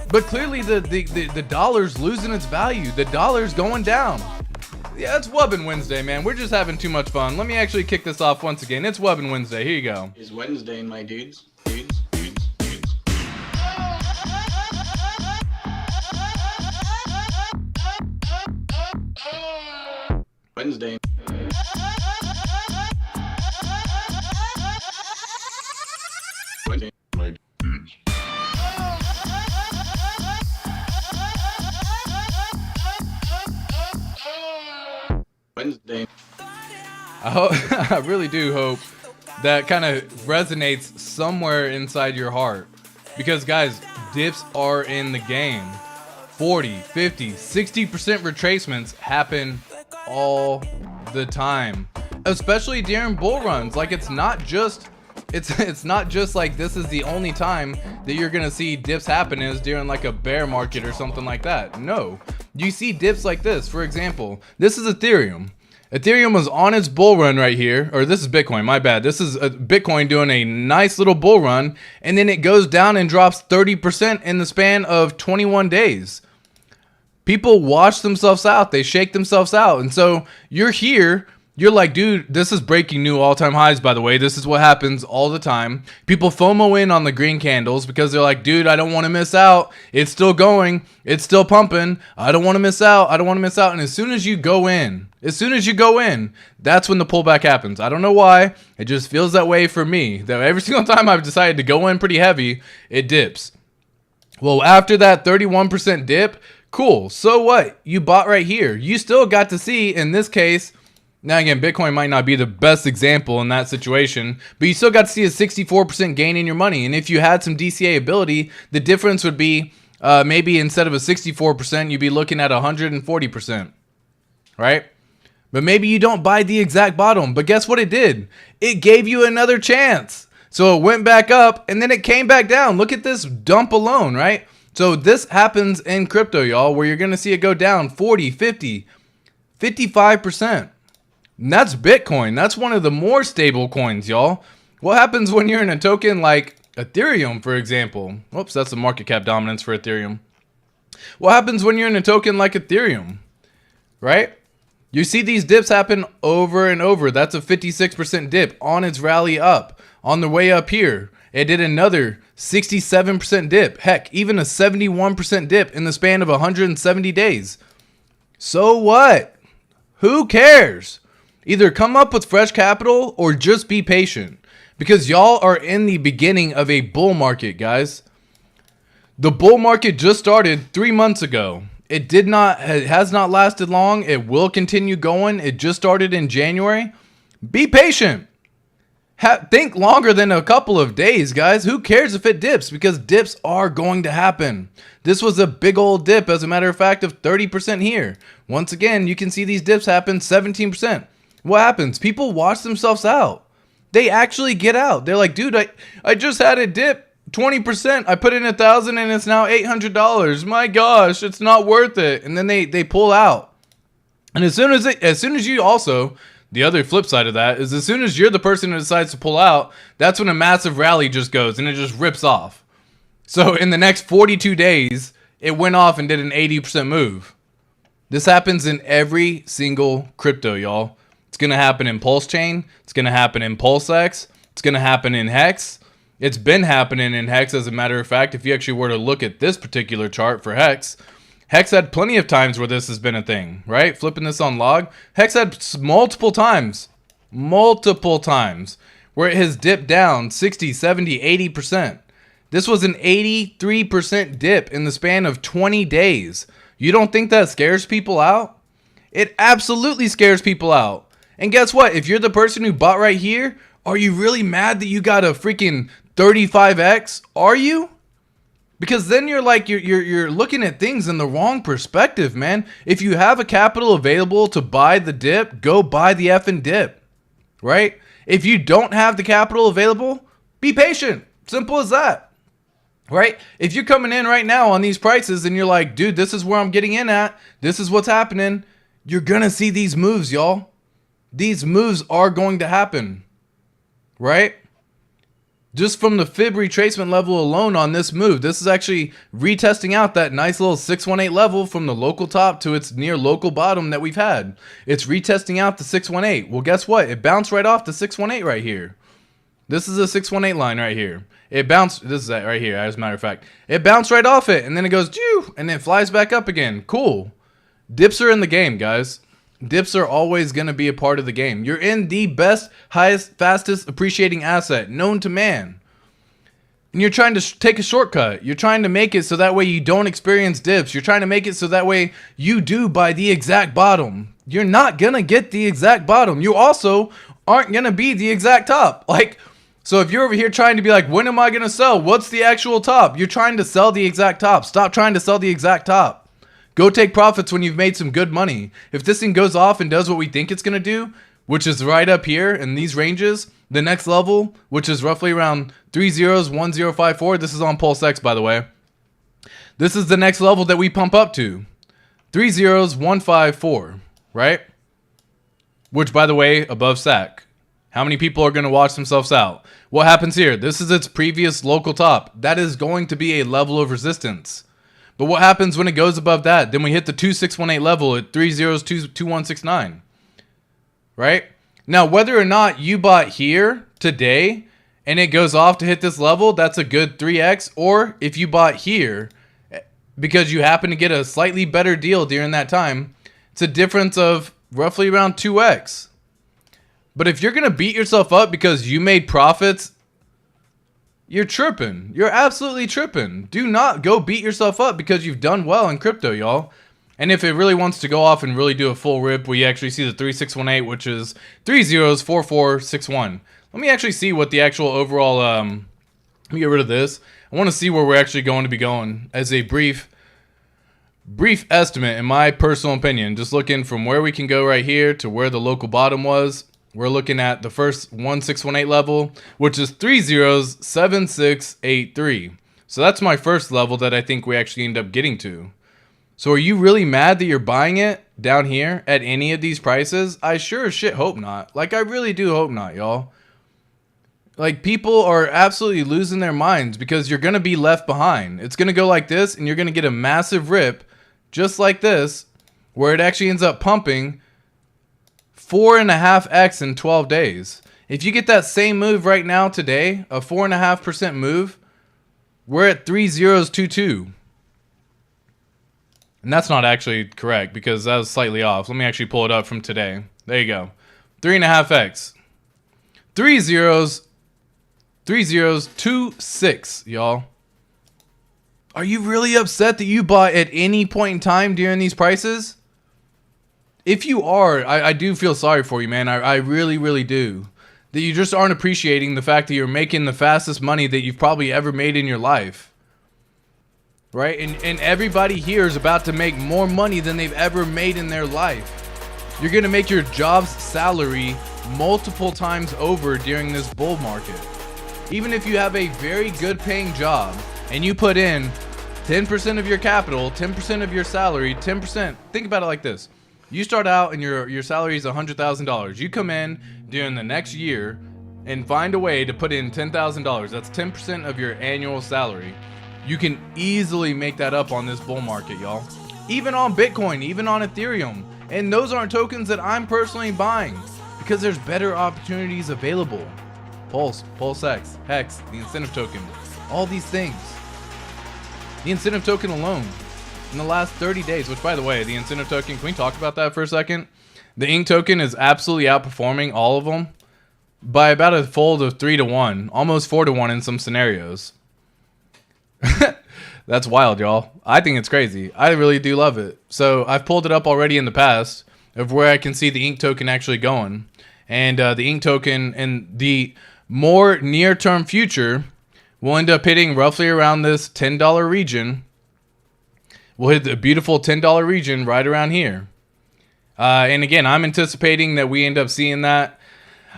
[SPEAKER 2] But clearly the dollar's losing its value. The dollar's going down. Yeah, it's Wubbin Wednesday, man. We're just having too much fun. Let me actually kick this off once again. It's Wubbin Wednesday. Here you go.
[SPEAKER 4] It's Wednesday, my dudes. Wednesday. Wednesday, my dudes. Wednesday.
[SPEAKER 2] I really do hope that kind of resonates somewhere inside your heart. Because guys, dips are in the game. 40, 50, 60% retracements happen all the time, especially during bull runs. Like it's not just like this is the only time that you're gonna see dips happen is during like a bear market or something like that. No, you see dips like this. For example, this is Ethereum. Ethereum was on its bull run right here, or this is Bitcoin, my bad. This is Bitcoin doing a nice little bull run, and then it goes down and drops 30% in the span of 21 days. People wash themselves out, they shake themselves out. And so you're here, you're like, dude, this is breaking new all-time highs, by the way. This is what happens all the time. People FOMO in on the green candles because they're like, dude, I don't want to miss out. It's still going. It's still pumping. I don't want to miss out. I don't want to miss out. And as soon as you go in, that's when the pullback happens. I don't know why. It just feels that way for me. That every single time I've decided to go in pretty heavy, it dips. Well, after that 31% dip, cool. So what? You bought right here. You still got to see, in this case, now again, Bitcoin might not be the best example in that situation, but you still got to see a 64% gain in your money. And if you had some DCA ability, the difference would be maybe instead of a 64%, you'd be looking at 140%, right? But maybe you don't buy the exact bottom, but guess what it did? It gave you another chance. So it went back up and then it came back down. Look at this dump alone, right? So this happens in crypto, y'all, where you're going to see it go down 40, 50, 55%. And that's Bitcoin. That's one of the more stable coins, y'all. What happens when you're in a token like Ethereum, for example? Whoops, that's the market cap dominance for Ethereum. What happens when you're in a token like Ethereum, right? You see these dips happen over and over. That's a 56% dip on its rally up. On the way up here, it did another 67% dip. Heck, even a 71% dip in the span of 170 days. So what? Who cares? Either come up with fresh capital or just be patient, because y'all are in the beginning of a bull market, guys. The bull market just started 3 months ago. It has not lasted long. It will continue going. It just started in January. Be patient. Think longer than a couple of days, guys. Who cares if it dips? Because dips are going to happen. This was a big old dip, as a matter of fact, of 30% here. Once again, you can see these dips happen 17%. What happens? People wash themselves out. They actually get out. They're like, dude, I just had a dip 20%. I put in $1,000 and it's now $800. My gosh, it's not worth it. And then they pull out. And as soon as you also, the other flip side of that is as soon as you're the person who decides to pull out, that's when a massive rally just goes and it just rips off. So in the next 42 days, it went off and did an 80% move. This happens in every single crypto, y'all. It's going to happen in PulseChain. It's going to happen in PulseX. It's going to happen in HEX. It's been happening in HEX, as a matter of fact. If you actually were to look at this particular chart for HEX, HEX had plenty of times where this has been a thing, right? Flipping this on log. HEX had multiple times where it has dipped down 60, 70, 80%. This was an 83% dip in the span of 20 days. You don't think that scares people out? It absolutely scares people out. And guess what? If you're the person who bought right here, are you really mad that you got a freaking 35x? Are you? Because then you're like, you're looking at things in the wrong perspective, man. If you have a capital available to buy the dip, go buy the effing dip, right? If you don't have the capital available, be patient. Simple as that, right? If you're coming in right now on these prices and you're like, dude, this is where I'm getting in at. This is what's happening. You're going to see these moves, y'all. These moves are going to happen, right? Just from the fib retracement level alone on this move, this is actually retesting out that nice little 618 level from the local top to its near local bottom that we've had. It's retesting out the 618. Well, guess what? It bounced right off the 618 right here. This is a 618 line right here. It bounced, this is that right here, as a matter of fact. It bounced right off it, and then it goes, and then it flies back up again. Cool. Dips are in the game, guys. Dips are always going to be a part of the game. You're in the best, highest, fastest appreciating asset known to man. And you're trying to take a shortcut. You're trying to make it so that way you don't experience dips. You're trying to make it so that way you do buy the exact bottom. You're not going to get the exact bottom. You also aren't going to be the exact top. Like, so if you're over here trying to be like, when am I going to sell? What's the actual top? You're trying to sell the exact top. Stop trying to sell the exact top. Go take profits when you've made some good money. If this thing goes off and does what we think it's going to do, which is right up here in these ranges, the next level, which is roughly around 301054. This is on PulseX, by the way. This is the next level that we pump up to. 30154, right? Which, by the way, above SAC. How many people are going to watch themselves out? What happens here? This is its previous local top. That is going to be a level of resistance. But what happens when it goes above that? Then we hit the 2618 level at 302169. Right? Now, whether or not you bought here today and it goes off to hit this level, that's a good 3x. Or if you bought here because you happen to get a slightly better deal during that time, it's a difference of roughly around 2x. But if you're going to beat yourself up because you made profits, you're tripping. You're absolutely tripping. Do not go beat yourself up because you've done well in crypto, y'all. And if it really wants to go off and really do a full rip, we actually see the 3618, which is 304461. Let me actually see what the actual overall, let me get rid of this. I want to see where we're actually going to be going as a brief estimate, in my personal opinion. Just looking from where we can go right here to where the local bottom was. We're looking at the first 1618 level, which is 307683. So that's my first level that I think we actually end up getting to. So are you really mad that you're buying it down here at any of these prices? I sure as shit hope not. Like, I really do hope not, y'all. Like, people are absolutely losing their minds because you're going to be left behind. It's going to go like this, and you're going to get a massive rip just like this, where it actually ends up pumping 4.5x in 12 days. If you get that same move right now today, a 4.5% move, we're at 3022. And that's not actually correct because that was slightly off. Let me actually pull it up from today. There you go. 3.5x. 3026, y'all. Are you really upset that you bought at any point in time during these prices? If you are, I do feel sorry for you, man. I really, really do. That you just aren't appreciating the fact that you're making the fastest money that you've probably ever made in your life. Right? And everybody here is about to make more money than they've ever made in their life. You're going to make your job's salary multiple times over during this bull market. Even if you have a very good paying job and you put in 10% of your capital, 10% of your salary, 10%. Think about it like this. You start out and your salary is $100,000. You come in during the next year and find a way to put in $10,000. That's 10% of your annual salary. You can easily make that up on this bull market, y'all. Even on Bitcoin, even on Ethereum. And those aren't tokens that I'm personally buying because there's better opportunities available. Pulse, PulseX, HEX, the incentive token, all these things. The incentive token alone in the last 30 days, which, by the way, the incentive token, can we talk about that for a second? The INC token is absolutely outperforming all of them by about a fold of 3 to 1, almost 4 to 1 in some scenarios. That's wild, y'all. I think it's crazy. I really do love it. So I've pulled it up already in the past of where I can see the INC token actually going. And the INC token in the more near-term future will end up hitting roughly around this $10 region. We'll hit the beautiful $10 region right around here. And again, I'm anticipating that we end up seeing that.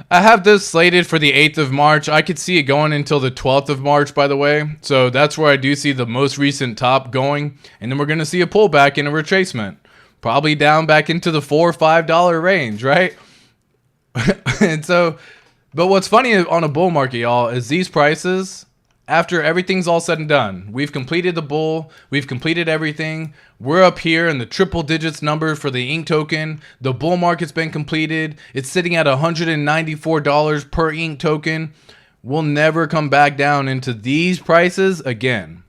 [SPEAKER 2] I have this slated for the 8th of March. I could see it going until the 12th of March, by the way. So that's where I do see the most recent top going. And then we're going to see a pullback and a retracement. Probably down back into the $4 or $5 range, right? And so, but what's funny on a bull market, y'all, is these prices, after everything's all said and done, we've completed the bull, we've completed everything, we're up here in the triple digits number for the INC token, the bull market's been completed, it's sitting at $194 per INC token, we'll never come back down into these prices again.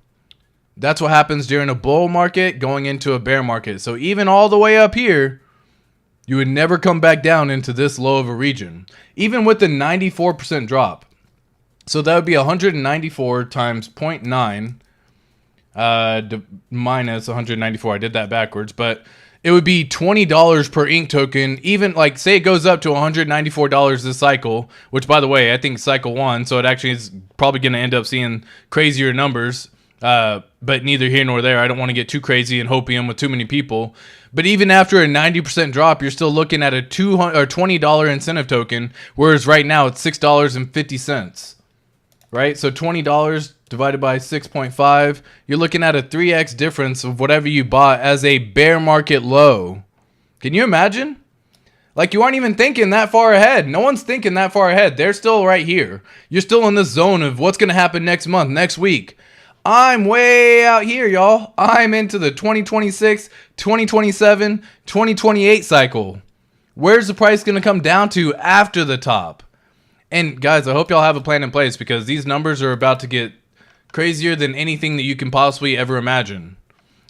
[SPEAKER 2] That's what happens during a bull market going into a bear market. So even all the way up here, you would never come back down into this low of a region, even with the 94% drop. So that would be 194 times 0.9 minus 194. I did that backwards, but it would be $20 per ink token. Even like say it goes up to $194 this cycle, which by the way, I think cycle 1, so it actually is probably going to end up seeing crazier numbers. But neither here nor there. I don't want to get too crazy and hopium with too many people. But even after a 90% drop, you're still looking at a $20 incentive token, whereas right now it's $6.50. Right? So $20 divided by 6.5, you're looking at a 3x difference of whatever you bought as a bear market low. Can you imagine? Like, you aren't even thinking that far ahead. No one's thinking that far ahead. They're still right here. You're still in this zone of what's going to happen next month, next week. I'm way out here, y'all. I'm into the 2026, 2027, 2028 cycle. Where's the price going to come down to after the top? And guys, I hope y'all have a plan in place, because these numbers are about to get crazier than anything that you can possibly ever imagine.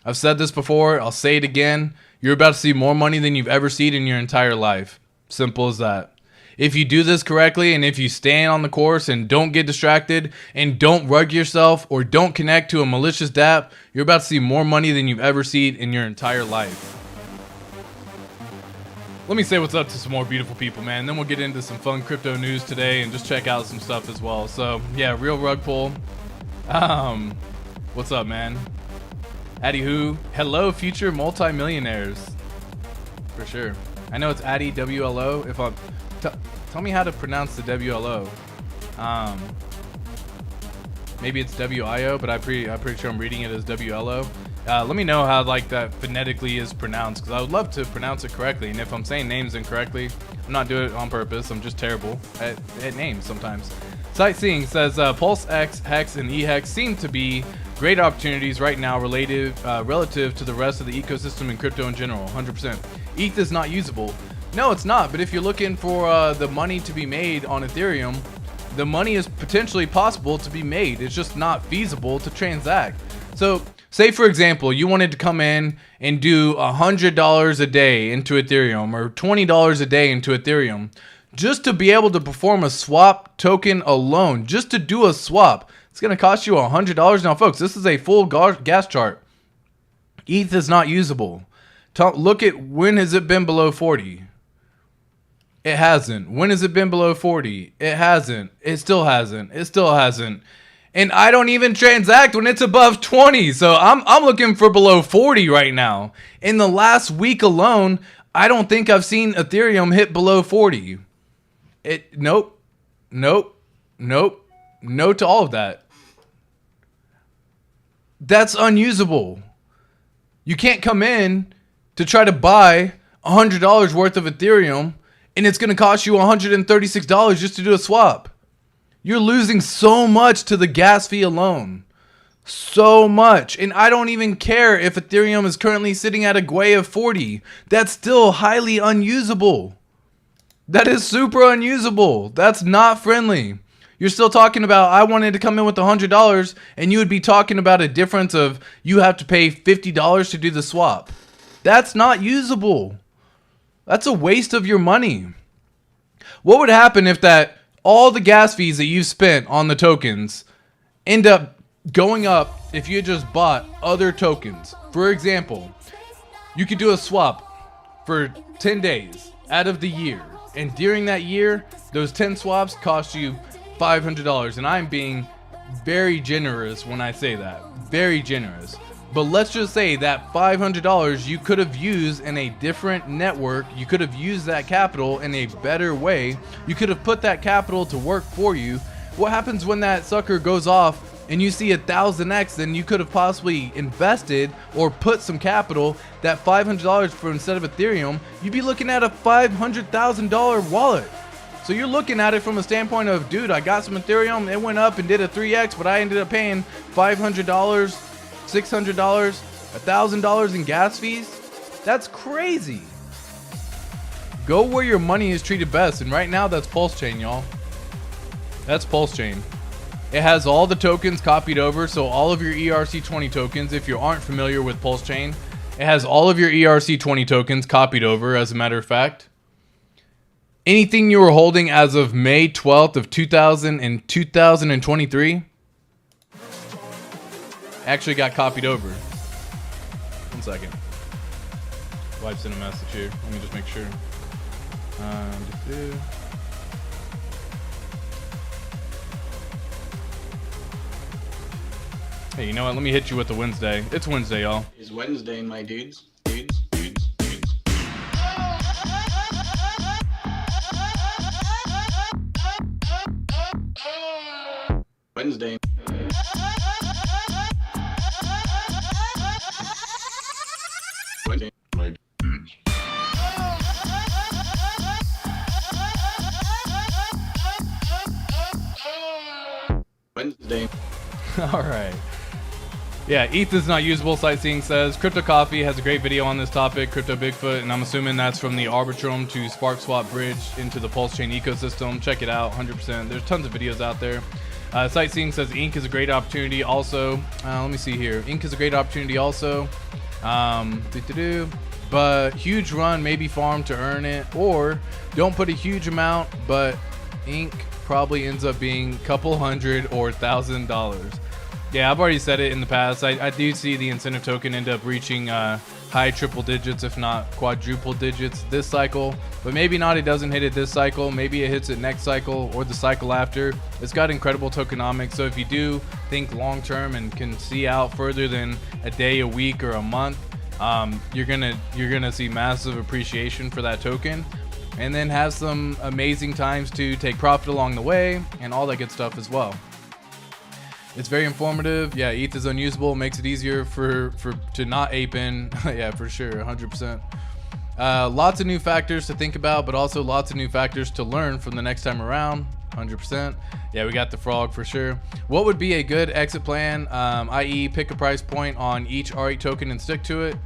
[SPEAKER 2] I've said this before. I'll say it again. You're about to see more money than you've ever seen in your entire life. Simple as that. If you do this correctly, and if you stay on the course and don't get distracted and don't rug yourself or don't connect to a malicious dApp, you're about to see more money than you've ever seen in your entire life. Let me say what's up to some more beautiful people, man. Then we'll get into some fun crypto news today and just check out some stuff as well. So yeah, real rug pull. What's up, man? Addy who? Hello, future multimillionaires. For sure. I know it's Addy WLO. If I'm tell me how to pronounce the WLO. Maybe it's WIO, but I'm pretty sure I'm reading it as WLO. Let me know how like that phonetically is pronounced, because I would love to pronounce it correctly. And if I'm saying names incorrectly, I'm not doing it on purpose. I'm just terrible at names sometimes. Sightseeing says PulseX, HEX, and EHEX seem to be great opportunities right now relative to the rest of the ecosystem and crypto in general. 100%. ETH is not usable. No, it's not. But if you're looking for the money to be made on Ethereum, the money is potentially possible to be made. It's just not feasible to transact. So say, for example, you wanted to come in and do $100 a day into Ethereum or $20 a day into Ethereum just to be able to perform a swap token alone, just to do a swap. It's going to cost you $100. Now, folks, this is a full gas chart. ETH is not usable. Look at when has it been below 40? It hasn't. When has it been below 40? It hasn't. It still hasn't. It still hasn't. And I don't even transact when it's above 20. So I'm looking for below 40 right now. In the last week alone, I don't think I've seen Ethereum hit below 40. Nope. No to all of that. That's unusable. You can't come in to try to buy $100 worth of Ethereum and it's going to cost you $136 just to do a swap. You're losing so much to the gas fee alone. So much. And I don't even care if Ethereum is currently sitting at a GWE of 40. That's still highly unusable. That is super unusable. That's not friendly. You're still talking about, I wanted to come in with $100, and you would be talking about a difference of you have to pay $50 to do the swap. That's not usable. That's a waste of your money. What would happen if all the gas fees that you've spent on the tokens end up going up if you just bought other tokens? For example, you could do a swap for 10 days out of the year. And during that year, those 10 swaps cost you $500. And I'm being very generous when I say that. Very generous. But let's just say that $500 you could have used in a different network. You could have used that capital in a better way. You could have put that capital to work for you. What happens when that sucker goes off and you see 1,000x, then you could have possibly invested or put some capital, that $500 for instead of Ethereum, you'd be looking at a $500,000 wallet. So you're looking at it from a standpoint of, dude, I got some Ethereum, it went up and did a 3x, but I ended up paying $500, $600, $1,000 in gas fees. That's crazy. Go where your money is treated best, and right now that's PulseChain, y'all. That's PulseChain. It has all the tokens copied over, so all of your ERC20 tokens, if you aren't familiar with PulseChain, it has all of your ERC20 tokens copied over, as a matter of fact. Anything you were holding as of May 12th of 2023 actually got copied over. 1 second. Wife sent a message here. Let me just make sure. Hey, you know what? Let me hit you with the Wednesday. It's Wednesday, y'all.
[SPEAKER 4] Is Wednesday, my dudes. Dudes. Wednesday. Wednesday, my dudes. Wednesday.
[SPEAKER 2] All right. Yeah, ETH is not usable, Sightseeing says. Crypto Coffee has a great video on this topic, Crypto Bigfoot, and I'm assuming that's from the Arbitrum to SparkSwap bridge into the PulseChain ecosystem. Check it out, 100%. There's tons of videos out there. Sightseeing says Inc. is a great opportunity also. Let me see here. Inc. is a great opportunity also. But huge run, maybe farm to earn it, or don't put a huge amount, but Inc. probably ends up being a couple $100 or $1,000. Yeah, I've already said it in the past. I do see the incentive token end up reaching high triple digits, if not quadruple digits this cycle. But maybe not, it doesn't hit it this cycle. Maybe it hits it next cycle or the cycle after. It's got incredible tokenomics. So if you do think long term and can see out further than a day, a week, or a month, you're gonna see massive appreciation for that token. And then have some amazing times to take profit along the way and all that good stuff as well. It's very informative. Yeah, ETH is unusable. Makes it easier to not ape in. Yeah, for sure, 100%. Lots of new factors to think about, but also lots of new factors to learn from the next time around. 100%. Yeah, we got the frog for sure. What would be a good exit plan? I.e., pick a price point on each R8 token and stick to it.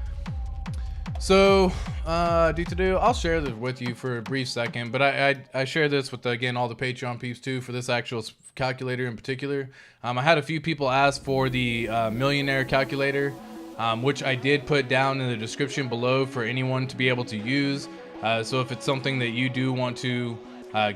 [SPEAKER 2] So, I'll share this with you for a brief second, but I share this with, again, all the Patreon peeps too for this actual calculator in particular. I had a few people ask for the millionaire calculator, which I did put down in the description below for anyone to be able to use. So if it's something that you do want to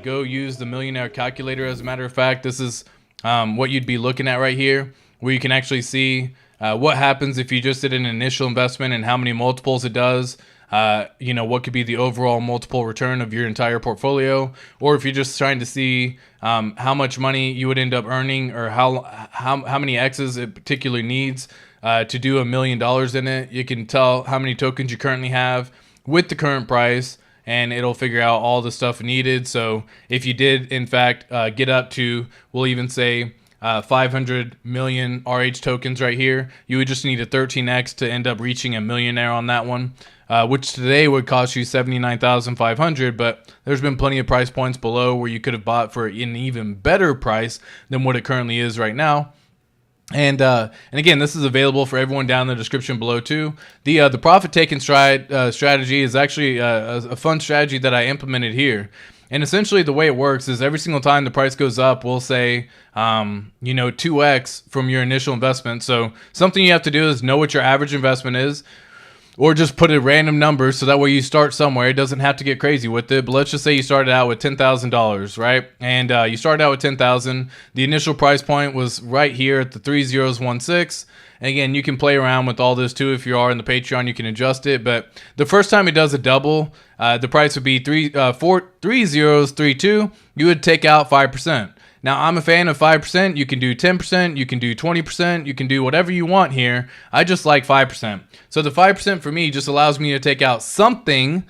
[SPEAKER 2] go use the millionaire calculator, as a matter of fact, this is what you'd be looking at right here, where you can actually see what happens if you just did an initial investment and how many multiples it does. What could be the overall multiple return of your entire portfolio, or if you're just trying to see how much money you would end up earning, or how many X's it particularly needs to do $1 million in it. You can tell how many tokens you currently have with the current price, and it'll figure out all the stuff needed. So if you did in fact get up to, we'll even say 500 million RH tokens right here, you would just need a 13x to end up reaching a millionaire on that one, which today would cost you 79,500. But there's been plenty of price points below where you could have bought for an even better price than what it currently is right now. And again, this is available for everyone down in the description below too. The profit taking strategy is actually a fun strategy that I implemented here. And essentially the way it works is every single time the price goes up, we'll say, 2x from your initial investment. So something you have to do is know what your average investment is, or just put a random number so that way you start somewhere. It doesn't have to get crazy with it. But let's just say you started out with $10,000, right? And you started out with $10,000. The initial price point was right here at the 3016. And again, you can play around with all this too. If you are in the Patreon, you can adjust it. But the first time it does a double, the price would be 3032. You would take out 5%. Now, I'm a fan of 5%. You can do 10%. You can do 20%. You can do whatever you want here. I just like 5%. So the 5% for me just allows me to take out something.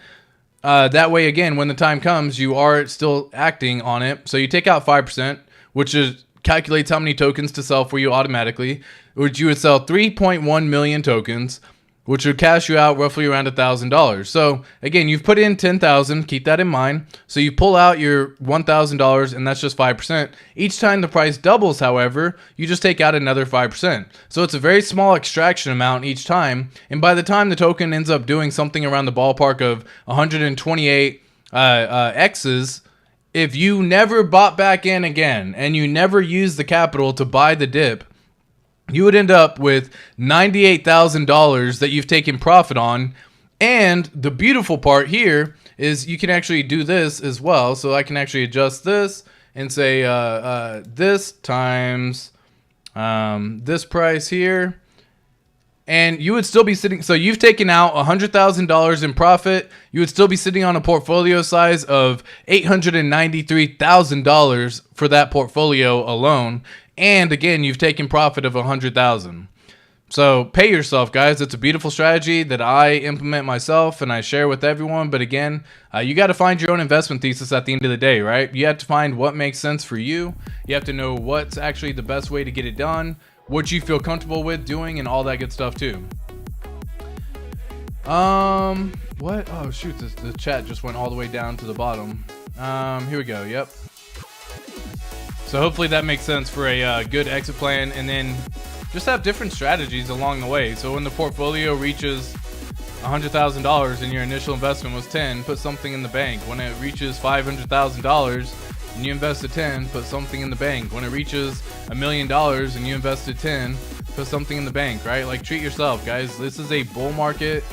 [SPEAKER 2] That way, again, when the time comes, you are still acting on it. So you take out 5%, which calculates how many tokens to sell for you automatically, which you would sell 3.1 million tokens, which would cash you out roughly around $1,000. So again, you've put in 10,000, keep that in mind. So you pull out your $1,000, and that's just 5%. Each time the price doubles, however, you just take out another 5%. So it's a very small extraction amount each time. And by the time the token ends up doing something around the ballpark of 128 X's, if you never bought back in again and you never used the capital to buy the dip, you would end up with $98,000 that you've taken profit on. And the beautiful part here is you can actually do this as well. So I can actually adjust this and say this times this price here. and you would still be sitting. So you've taken out $100,000 in profit. You would still be sitting on a portfolio size of $893,000 for that portfolio alone. And again, you've taken profit of $100,000. So pay yourself, guys. It's a beautiful strategy that I implement myself and I share with everyone. But again, you got to find your own investment thesis at the end of the day, right? You have to find what makes sense for you. You have to know what's actually the best way to get it done, what you feel comfortable with doing, and all that good stuff too. What? Oh shoot, the chat just went all the way down to the bottom. Here we go. Yep. So hopefully that makes sense for a good exit plan, and then just have different strategies along the way. So when the portfolio reaches $100,000 and your initial investment was 10, put something in the bank. When it reaches $500,000 and you invested 10, put something in the bank. When it reaches $1 million and you invested 10, put something in the bank, right? Like, treat yourself, guys. This is a bull market.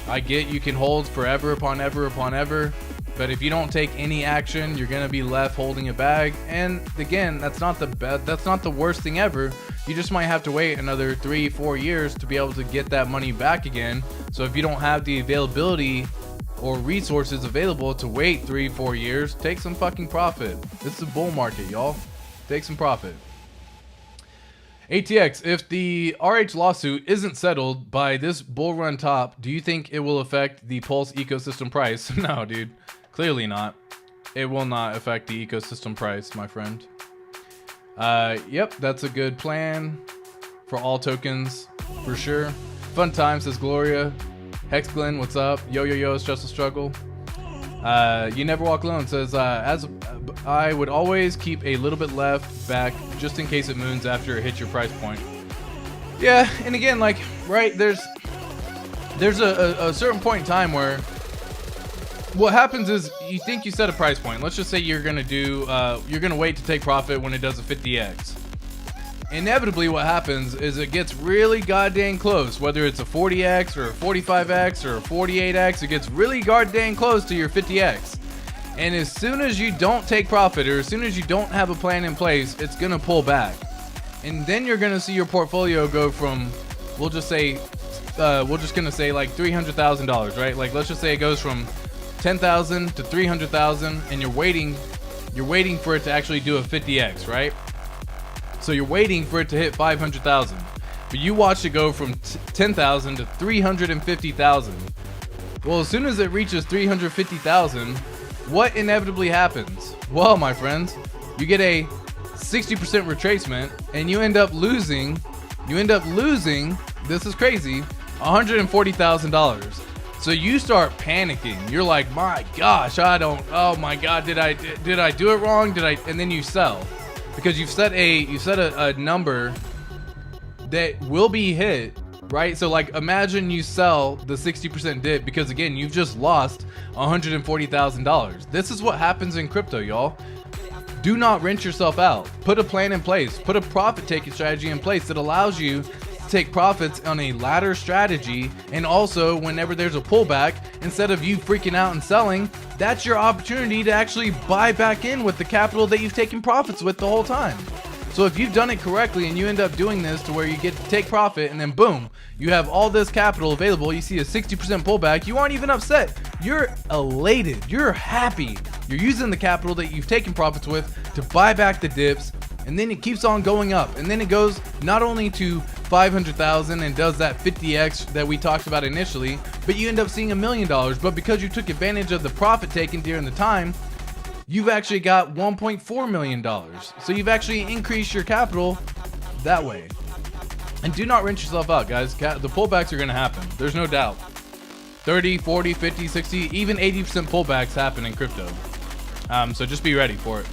[SPEAKER 2] I get you can hold forever upon ever upon ever, but if you don't take any action, you're gonna be left holding a bag. And again, that's not the worst thing ever. You just might have to wait another 3-4 years to be able to get that money back again. So if you don't have the availability or resources available to wait 3-4 years, take some fucking profit. It's a bull market, y'all. Take some profit. ATX, if the RH lawsuit isn't settled by this bull run top, do you think it will affect the Pulse ecosystem price? No, dude. Clearly not. It will not affect the ecosystem price, my friend. Yep, that's a good plan for all tokens, for sure. Fun time, says Gloria. Hex Glenn, what's up? Yo, it's just a struggle. You never walk alone, says, as I would always keep a little bit left back just in case it moons after it hits your price point. Yeah, and again, like, right, there's a certain point in time where what happens is you think you set a price point. Let's just say you're gonna wait to take profit when it does a 50x. Inevitably, what happens is it gets really goddamn close. Whether it's a 40x or a 45x or a 48x, it gets really goddamn close to your 50x. And as soon as you don't take profit, or as soon as you don't have a plan in place, it's gonna pull back. And then you're gonna see your portfolio go from, we're just gonna say like $300,000, right? Like, let's just say it goes from 10,000 to 300,000, and you're waiting for it to actually do a 50x, right? So you're waiting for it to hit 500,000, but you watch it go from 10,000 to 350,000. Well, as soon as it reaches 350,000, what inevitably happens? Well, my friends, you get a 60% retracement, and you end up losing. This is crazy, $140,000. So you start panicking. You're like, my gosh, oh my God, did I do it wrong? And then you sell because you've set a number that will be hit, right? So like, imagine you sell the 60% dip because again, you've just lost $140,000. This is what happens in crypto, y'all. Do not rent yourself out. Put a plan in place. Put a profit taking strategy in place that allows you take profits on a ladder strategy, and also whenever there's a pullback, instead of you freaking out and selling, that's your opportunity to actually buy back in with the capital that you've taken profits with the whole time. So if you've done it correctly and you end up doing this to where you get to take profit and then boom, you have all this capital available, you see a 60% pullback, you aren't even upset. You're elated, you're happy. You're using the capital that you've taken profits with to buy back the dips, and then it keeps on going up, and then it goes not only to 500,000 and does that 50x that we talked about initially, but you end up seeing $1 million. But because you took advantage of the profit taken during the time, you've actually got $1.4 million. So you've actually increased your capital that way. And do not rent yourself out, guys. The pullbacks are going to happen. There's no doubt. 30, 40, 50, 60, even 80% pullbacks happen in crypto. So just be ready for it.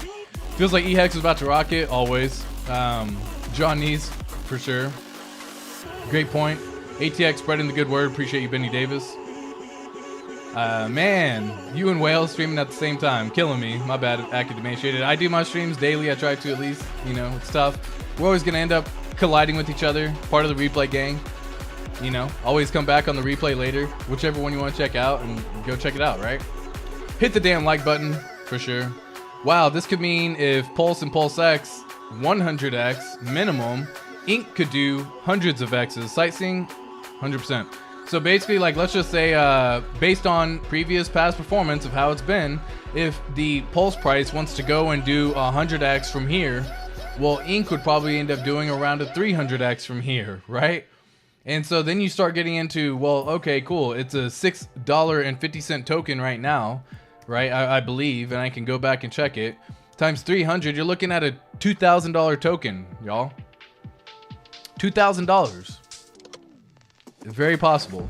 [SPEAKER 2] Feels like HEX is about to rocket, always. John Nees, for sure. Great point. ATX spreading the good word. Appreciate you, Benny Davis. Man, you and Whale streaming at the same time. Killing me. My bad, Active Emaciated. I do my streams daily. I try to at least. You know, it's tough. We're always going to end up colliding with each other. Part of the replay gang. You know, always come back on the replay later. Whichever one you want to check out, and go check it out, right? Hit the damn like button, for sure. Wow, this could mean if Pulse and PulseX 100x minimum, Inc could do hundreds of X's. Sightseeing 100%. So basically, like, let's just say, based on past performance of how it's been, if the Pulse price wants to go and do 100x from here, well, Ink would probably end up doing around a 300x from here, right? And so then you start getting into, well, okay, cool. It's a $6.50 token right now, right? I believe, and I can go back and check it. Times 300, you're looking at a $2,000 token, y'all. $2,000. Very possible.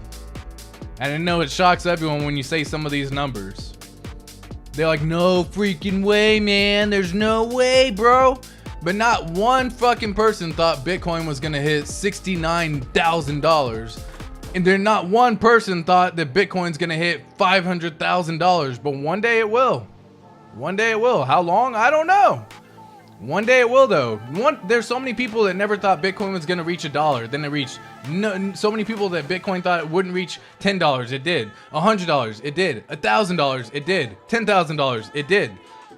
[SPEAKER 2] And I know it shocks everyone when you say some of these numbers. They're like, no freaking way, man. There's no way, bro. But not one fucking person thought Bitcoin was gonna hit $69,000. And there not one person thought that Bitcoin's gonna hit $500,000. But one day it will. One day it will. How long? I don't know. One day it will, though. There's so many people that never thought Bitcoin was gonna reach $1. Then it reached. So many people that Bitcoin thought it wouldn't reach $10. It did. $100. It did. $1,000. It did. $10,000. It did.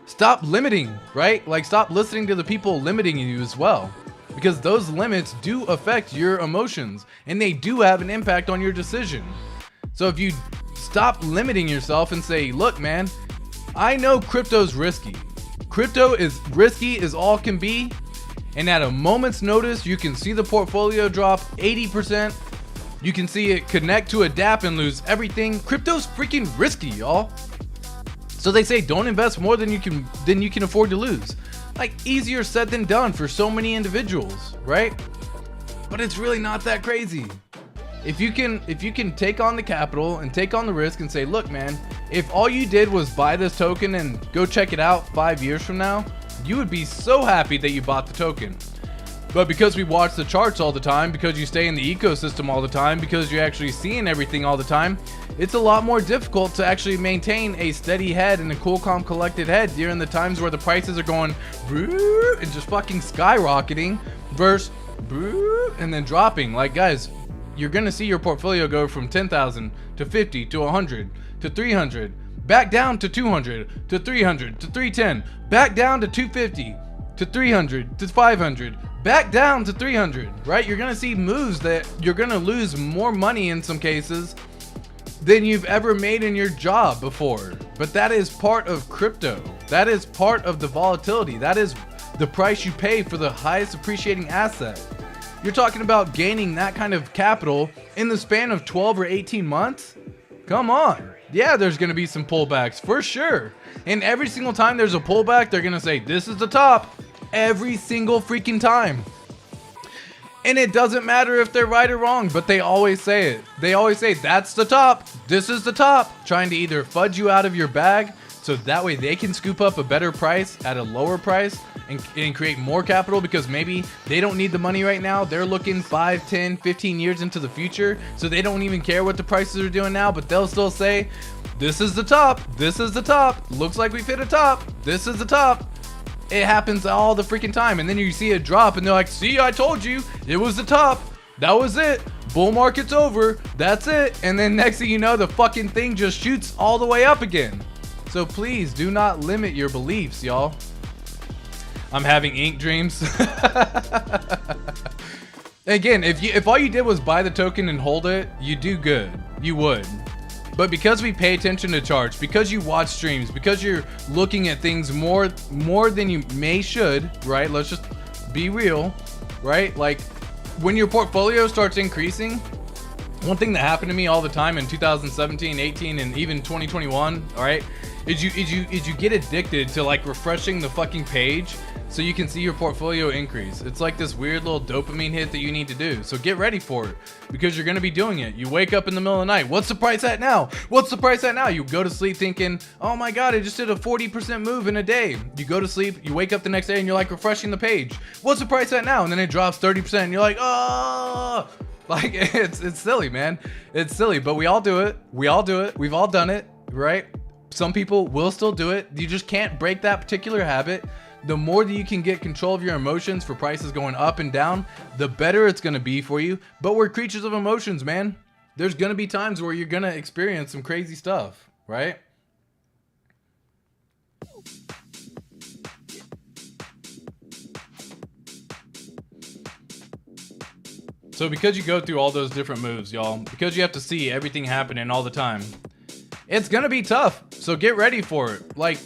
[SPEAKER 2] Stop limiting, right? Like, stop listening to the people limiting you as well, because those limits do affect your emotions and they do have an impact on your decision. So if you stop limiting yourself and say, look, man, I know crypto's risky. Crypto is risky as all can be, and at a moment's notice, you can see the portfolio drop 80%. You can see it connect to a DApp and lose everything. Crypto's freaking risky, y'all. So they say don't invest more than you can afford to lose. Like, easier said than done for so many individuals, right? But it's really not that crazy. If you can take on the capital and take on the risk and say, look, man, if all you did was buy this token and go check it out 5 years from now, you would be so happy that you bought the token. But because we watch the charts all the time, because you stay in the ecosystem all the time, because you're actually seeing everything all the time, it's a lot more difficult to actually maintain a steady head and a cool, calm, collected head during the times where the prices are going and just fucking skyrocketing versus and then dropping. Like, guys, you're gonna see your portfolio go from 10,000 to 50 to 100 to 300, back down to 200 to 300 to 310, back down to 250 to 300 to 500, back down to 300, right? You're gonna see moves that you're gonna lose more money in some cases than you've ever made in your job before. But that is part of crypto. That is part of the volatility. That is the price you pay for the highest appreciating asset. You're talking about gaining that kind of capital in the span of 12 or 18 months? Come on. Yeah, there's going to be some pullbacks for sure. And every single time there's a pullback, they're going to say, this is the top. Every single freaking time. And it doesn't matter if they're right or wrong, but they always say it. They always say, that's the top. This is the top. Trying to either fudge you out of your bag so that way they can scoop up a better price at a lower price and create more capital, because maybe they don't need the money right now. They're looking 5, 10, 15 years into the future, so they don't even care what the prices are doing now, but they'll still say, this is the top. This is the top. Looks like we've hit a top. This is the top. It happens all the freaking time. And then you see it drop and they're like, see, I told you it was the top. That was it. Bull market's over. That's it. And then next thing you know, the fucking thing just shoots all the way up again. So please do not limit your beliefs, y'all. I'm having ink dreams. Again, if all you did was buy the token and hold it, you do good. You would. But because we pay attention to charts, because you watch streams, because you're looking at things more than you should, right? Let's just be real, right? Like, when your portfolio starts increasing, one thing that happened to me all the time in 2017, 18, and even 2021, all right, is you get addicted to like refreshing the fucking page so you can see your portfolio increase. It's like this weird little dopamine hit that you need to do. So get ready for it, because you're gonna be doing it. You wake up in the middle of the night. What's the price at now? What's the price at now? You go to sleep thinking, oh my God, I just did a 40% move in a day. You go to sleep, you wake up the next day and you're like refreshing the page. What's the price at now? And then it drops 30% and you're like, oh, like it's silly, man. It's silly, but we all do it. We all do it. We've all done it, right? Some people will still do it. You just can't break that particular habit. The more that you can get control of your emotions for prices going up and down, the better it's going to be for you. But we're creatures of emotions, man. There's going to be times where you're going to experience some crazy stuff, right? So because you go through all those different moves, y'all, because you have to see everything happening all the time, it's gonna be tough. So get ready for it. Like,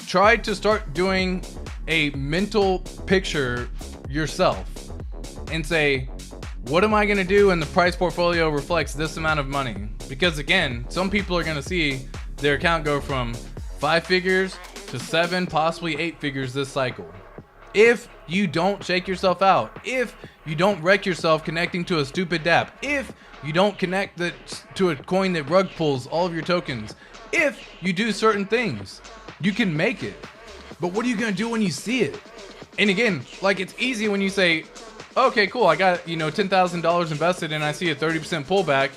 [SPEAKER 2] try to start doing a mental picture yourself and say, what am I gonna do when the price portfolio reflects this amount of money? Because again, some people are gonna see their account go from 5 figures to 7, possibly 8 figures this cycle. If you don't shake yourself out, if you don't wreck yourself connecting to a stupid dApp, if you don't connect to a coin that rug pulls all of your tokens, if you do certain things, you can make it. But what are you gonna do when you see it? And again, like, it's easy when you say, okay, cool, I got, $10,000 invested and I see a 30% pullback.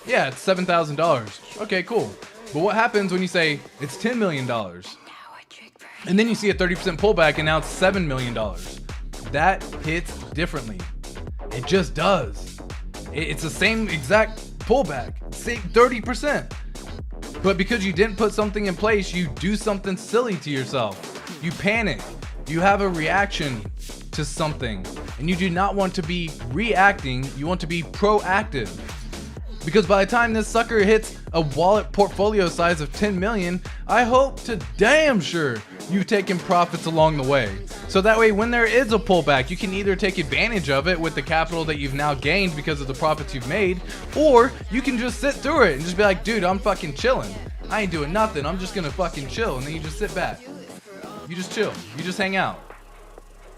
[SPEAKER 2] Yeah, it's $7,000. Okay, cool. But what happens when you say it's $10 million? And then you see a 30% pullback and now it's $7 million. That hits differently. It just does. It's the same exact pullback, say 30%. But because you didn't put something in place, you do something silly to yourself. You panic. You have a reaction to something. And you do not want to be reacting, you want to be proactive. Because by the time this sucker hits a wallet portfolio size of 10 million, I hope to damn sure you've taken profits along the way. So that way, when there is a pullback, you can either take advantage of it with the capital that you've now gained because of the profits you've made, or you can just sit through it and just be like, dude, I'm fucking chilling. I ain't doing nothing. I'm just gonna fucking chill. And then you just sit back. You just chill. You just hang out.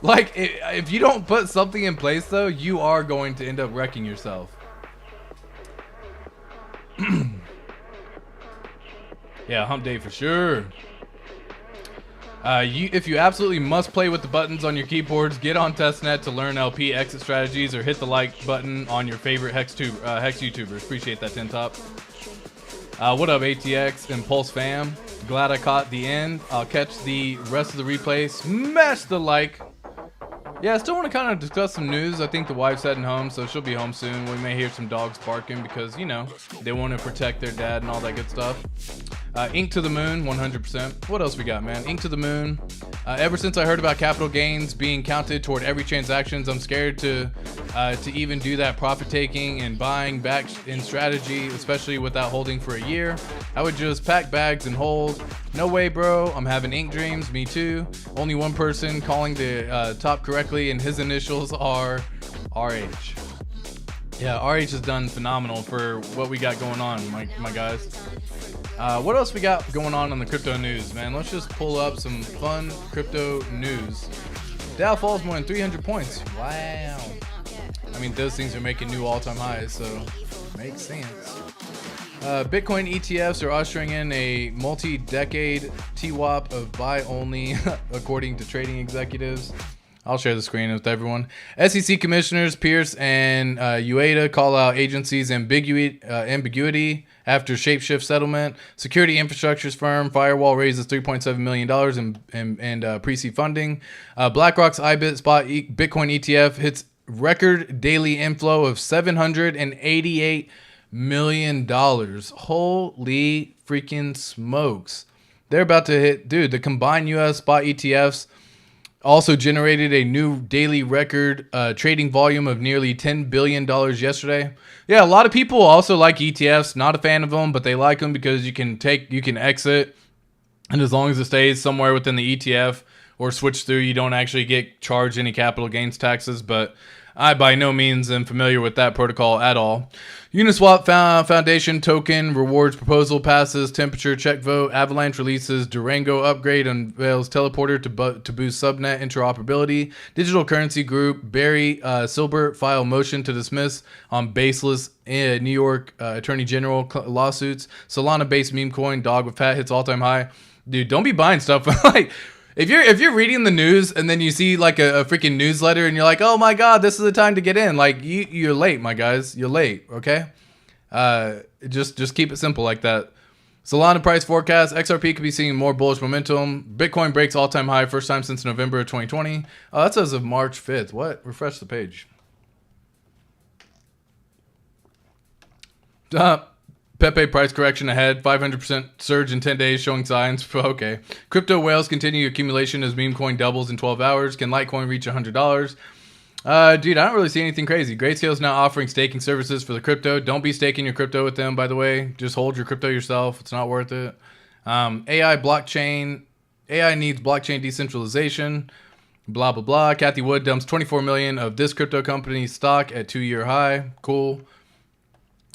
[SPEAKER 2] Like, if you don't put something in place, though, you are going to end up wrecking yourself. Yeah, hump day for sure. If you absolutely must play with the buttons on your keyboards, get on testnet to learn LP exit strategies, or hit the like button on your favorite Hex YouTubers. Appreciate that, Tin Top. What up, ATX and Pulse fam? Glad I caught the end. I'll catch the rest of the replay. Smash the like. Yeah, I still want to kind of discuss some news. I think the wife's heading home, so she'll be home soon. We may hear some dogs barking because, they want to protect their dad and all that good stuff. Ink to the moon, 100%. What else we got, man? Ink to the moon. Ever since I heard about capital gains being counted toward every transactions, I'm scared to even do that profit taking and buying back in strategy, especially without holding for a year. I would just pack bags and hold. No way, bro. I'm having ink dreams. Me too. Only one person calling the top correctly, and his initials are RH. Yeah, RH has done phenomenal for what we got going on, my guys. What else we got going on the crypto news, man? Let's just pull up some fun crypto news. Dow falls more than 300 points. Wow. I mean, those things are making new all-time highs, so makes sense. Bitcoin ETFs are ushering in a multi-decade TWAP of buy-only, according to trading executives. I'll share the screen with everyone. SEC commissioners Pierce and Ueda call out agencies' ambiguity after Shapeshift settlement. Security infrastructures firm Firewall raises $3.7 million in pre-seed funding. BlackRock's IBIT spot Bitcoin ETF hits record daily inflow of $788 million. Holy freaking smokes. They're about to hit, dude, the combined US spot ETFs also generated a new daily record trading volume of nearly $10 billion yesterday. Yeah, a lot of people also like ETFs. Not a fan of them, but they like them because you can exit. And as long as it stays somewhere within the ETF or switch through, you don't actually get charged any capital gains taxes. But I by no means am familiar with that protocol at all. Uniswap Foundation token rewards proposal passes temperature check vote. Avalanche releases Durango upgrade, unveils teleporter to boost subnet interoperability. Digital currency group Barry Silbert file motion to dismiss on baseless New York Attorney General lawsuits. Solana-based meme coin dog with fat hits all-time high. Dude, don't be buying stuff like. If you're reading the news and then you see like a freaking newsletter and you're like, oh my god, this is the time to get in, like you're late, my guys, you're late. Okay, just keep it simple like that. Solana price forecast: XRP could be seeing more bullish momentum. Bitcoin breaks all-time high, first time since November of 2020. Oh, that's as of March 5th. What? Refresh the page. Pepe price correction ahead, 500% surge in 10 days showing signs. Okay. Crypto whales continue accumulation as meme coin doubles in 12 hours. Can Litecoin reach $100? Dude, I don't really see anything crazy. Grayscale's now offering staking services for the crypto. Don't be staking your crypto with them, by the way. Just hold your crypto yourself. It's not worth it. AI needs blockchain decentralization. Blah, blah, blah. Kathy Wood dumps 24 million of this crypto company's stock at 2-year high. Cool.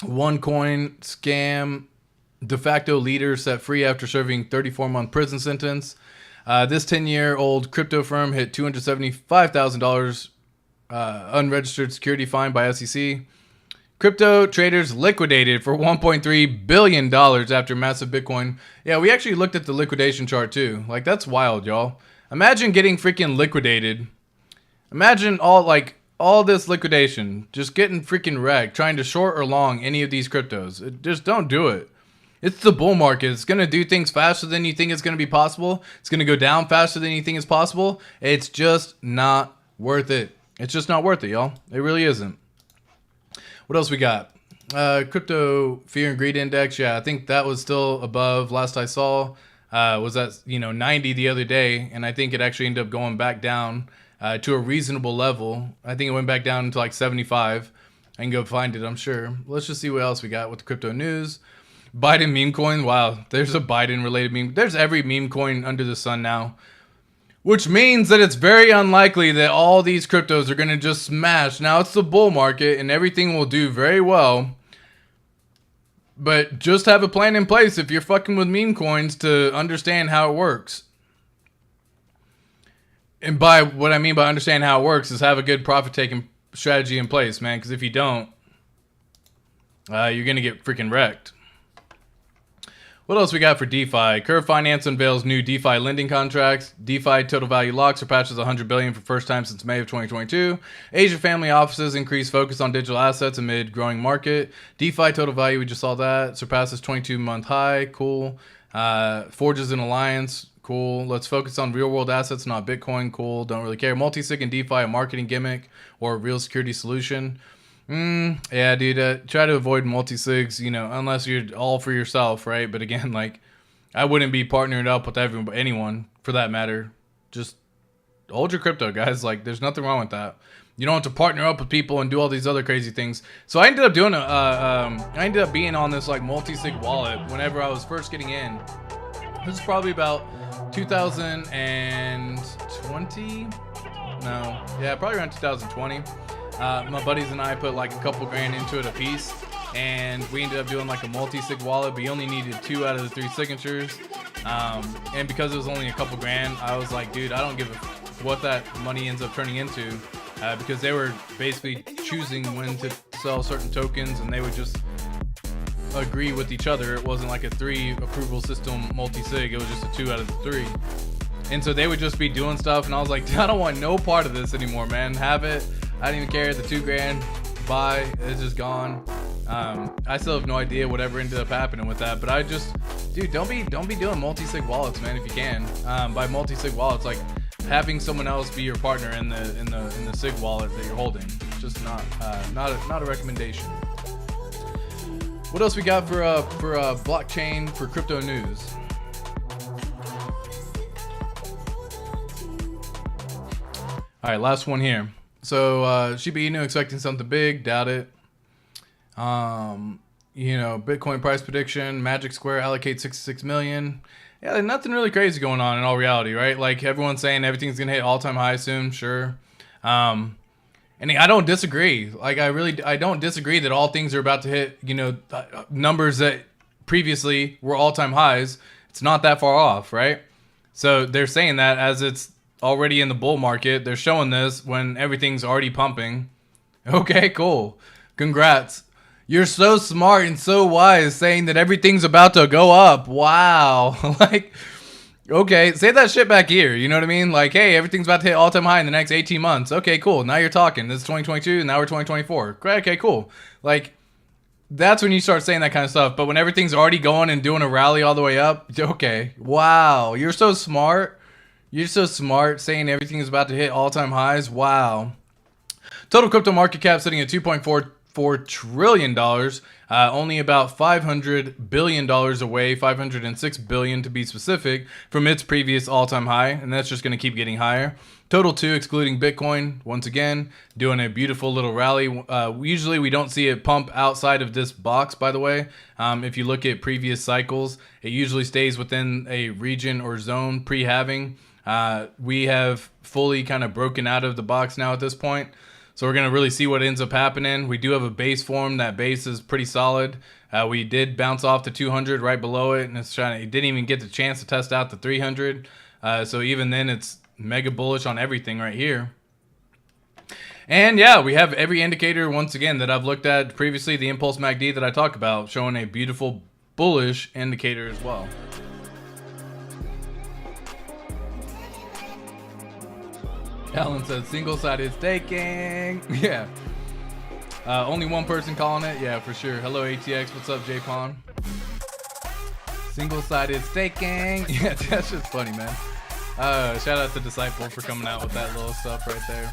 [SPEAKER 2] OneCoin scam. De facto leader set free after serving 34-month prison sentence. This 10-year-old crypto firm hit $275,000 unregistered security fine by SEC. Crypto traders liquidated for $1.3 billion after massive Bitcoin. Yeah, we actually looked at the liquidation chart too. Like, that's wild, y'all. Imagine getting freaking liquidated. Imagine all this liquidation. Just getting freaking wrecked. Trying to short or long any of these cryptos. Just don't do it. It's the bull market. It's going to do things faster than you think it's going to be possible. It's going to go down faster than you think is possible. It's just not worth it. It's just not worth it, y'all. It really isn't. What else we got? Crypto Fear and Greed Index. Yeah, I think that was still above. Last I saw was at 90 the other day, and I think it actually ended up going back down to a reasonable level. I think it went back down to like 75. I can go find it, I'm sure. Let's just see what else we got with the crypto news. Biden meme coin. Wow, there's a Biden related meme. There's every meme coin under the sun now. Which means that it's very unlikely that all these cryptos are going to just smash. Now, it's the bull market and everything will do very well. But just have a plan in place if you're fucking with meme coins to understand how it works. And by what I mean by understand how it works is have a good profit-taking strategy in place, man. Because if you don't, you're going to get freaking wrecked. What else we got for DeFi? Curve Finance unveils new DeFi lending contracts. DeFi total value lock surpasses 100 billion for first time since May of 2022. Asia family offices increase focus on digital assets amid growing market. DeFi total value, we just saw that, surpasses 22-month high. Cool. Forges an alliance. Cool. Let's focus on real world assets, not Bitcoin. Cool. Don't really care. Multisig and DeFi, a marketing gimmick or a real security solution. Yeah, dude, try to avoid multi-sigs, unless you're all for yourself, right? But again, I wouldn't be partnering up with anyone for that matter. Just hold your crypto, guys. There's nothing wrong with that. You don't have to partner up with people and do all these other crazy things. So I ended up doing I ended up being on this multi-sig wallet whenever I was first getting in. This is probably about 2020. No, yeah, probably around 2020. My buddies and I put a couple grand into it a piece, and we ended up doing a multi-sig wallet, but you only needed 2 out of the 3 signatures. And because it was only a couple grand, I was like, dude, I don't give a what that money ends up turning into, because they were basically choosing when to sell certain tokens, and they would just agree with each other. It wasn't like a 3 approval system multi-sig, it was just a 2 out of the 3. And so they would just be doing stuff, and I was like, I don't want no part of this anymore, man. Have it. I didn't even care. The 2 grand, bye. It's just gone. I still have no idea whatever ended up happening with that. But I just, dude, don't be doing multi-sig wallets, man. If you can, by multi-sig wallets, having someone else be your partner in the sig wallet that you're holding. It's just not a recommendation. What else we got for blockchain for crypto news? All right, last one here. So Shiba Inu expecting something big, doubt it. Bitcoin price prediction, Magic Square allocate 66 million. Yeah, there's nothing really crazy going on in all reality, right? Everyone's saying everything's gonna hit all-time high soon, sure. And I don't disagree. I don't disagree that all things are about to hit, numbers that previously were all-time highs. It's not that far off, right? So they're saying that as it's already in the bull market. They're showing this when everything's already pumping. Okay, cool. Congrats. You're so smart and so wise saying that everything's about to go up. Wow. Okay, say that shit back here. You know what I mean? Hey, everything's about to hit all-time high in the next 18 months. Okay, cool. Now you're talking. This is 2022, now we're 2024. Great, okay, cool. That's when you start saying that kind of stuff. But when everything's already going and doing a rally all the way up, okay. Wow, you're so smart. You're so smart saying everything is about to hit all-time highs. Wow. Total crypto market cap sitting at $1.4 trillion, only about $500 billion away, $506 billion to be specific, from its previous all-time high, and that's just going to keep getting higher. Total 2, excluding Bitcoin, once again, doing a beautiful little rally. Usually we don't see it pump outside of this box, by the way. If you look at previous cycles, it usually stays within a region or zone pre-halving. We have fully kind of broken out of the box now at this point. So we're going to really see what ends up happening. We do have a base form. That base is pretty solid. We did bounce off the 200 right below it, and it didn't even get the chance to test out the 300. So even then, it's mega bullish on everything right here. And yeah, we have every indicator once again that I've looked at previously, the Impulse MACD that I talked about, showing a beautiful bullish indicator as well. Alan says single-sided staking. Yeah. Only one person calling it. Yeah, for sure. Hello, ATX. What's up, J-Pon? Single-sided staking. Yeah, that's just funny, man. Shout out to Disciple for coming out with that little stuff right there.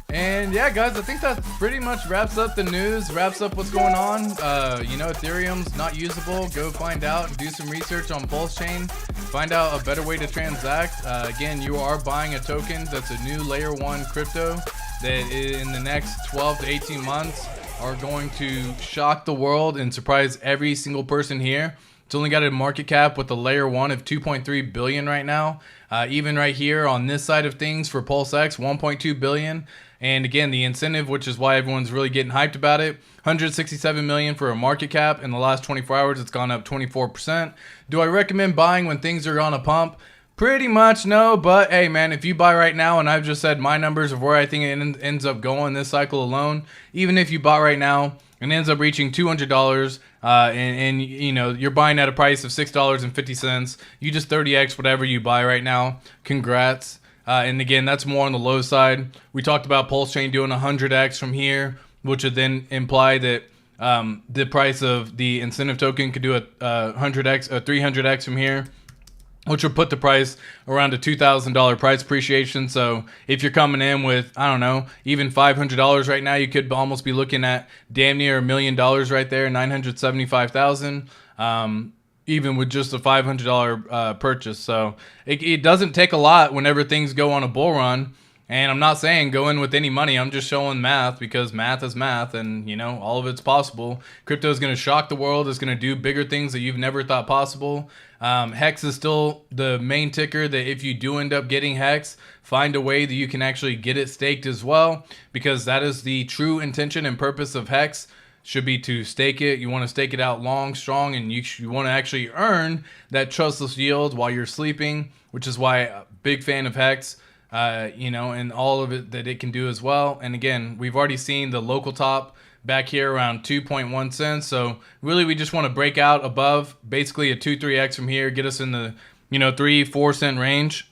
[SPEAKER 2] And yeah, guys, I think that pretty much wraps up the news, wraps up what's going on. You know, Ethereum's not usable. Go find out and do some research on PulseChain. Find out a better way to transact. Again, you are buying a token that's a new layer 1 crypto that in the next 12 to 18 months are going to shock the world and surprise every single person here. It's only got a market cap with a layer 1 of 2.3 billion right now. Even right here on this side of things for PulseX, 1.2 billion. And again, the incentive, which is why everyone's really getting hyped about it, 167 million for a market cap. In the last 24 hours, it's gone up 24%. Do I recommend buying when things are on a pump? Pretty much no, but hey man, if you buy right now, and I've just said my numbers of where I think it ends up going this cycle alone, even if you bought right now and ends up reaching $200, and you know you're buying at a price of $6.50, you just 30x whatever you buy right now. Congrats. And again, that's more on the low side. We talked about PulseChain doing 100x from here, which would then imply that the price of the incentive token could do a 100x, a 300x from here, which would put the price around a $2,000 price appreciation. So if you're coming in with, I don't know, even $500 right now, you could almost be looking at damn near $1 million right there, $975,000. Even with just a $500 purchase. So it doesn't take a lot whenever things go on a bull run. And I'm not saying go in with any money. I'm just showing math, because math is math, and you know, all of it's possible. Crypto is going to shock the world. It's going to do bigger things that you've never thought possible. HEX is still the main ticker that if you do end up getting HEX, find a way that you can actually get it staked as well, because that is the true intention and purpose of HEX. Should be to stake it. You want to stake it out long, strong, and you want to actually earn that trustless yield while you're sleeping, which is why I'm a big fan of HEX, you know, and all of it that it can do as well. And again, we've already seen the local top back here around 2.1 cents. So really, we just want to break out above basically a 2-3x from here, get us in the, you know, 3-4 cent range,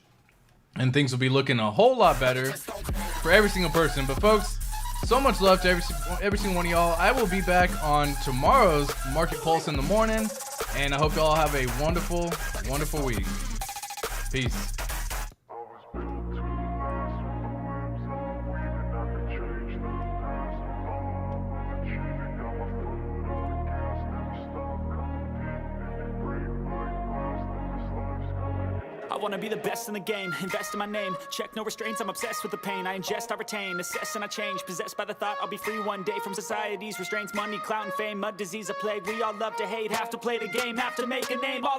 [SPEAKER 2] and things will be looking a whole lot better for every single person. But folks, so much love to every single one of y'all. I will be back on tomorrow's Market Pulse in the morning, and I hope y'all have a wonderful, wonderful week. Peace.
[SPEAKER 1] I wanna be the best in the game, invest in my name, check no restraints, I'm obsessed with the pain. I ingest, I retain, assess and I change, possessed by the thought I'll be free one day from society's restraints, money, clout and fame, mud, disease, a plague. We all love to hate, have to play the game, have to make a name. All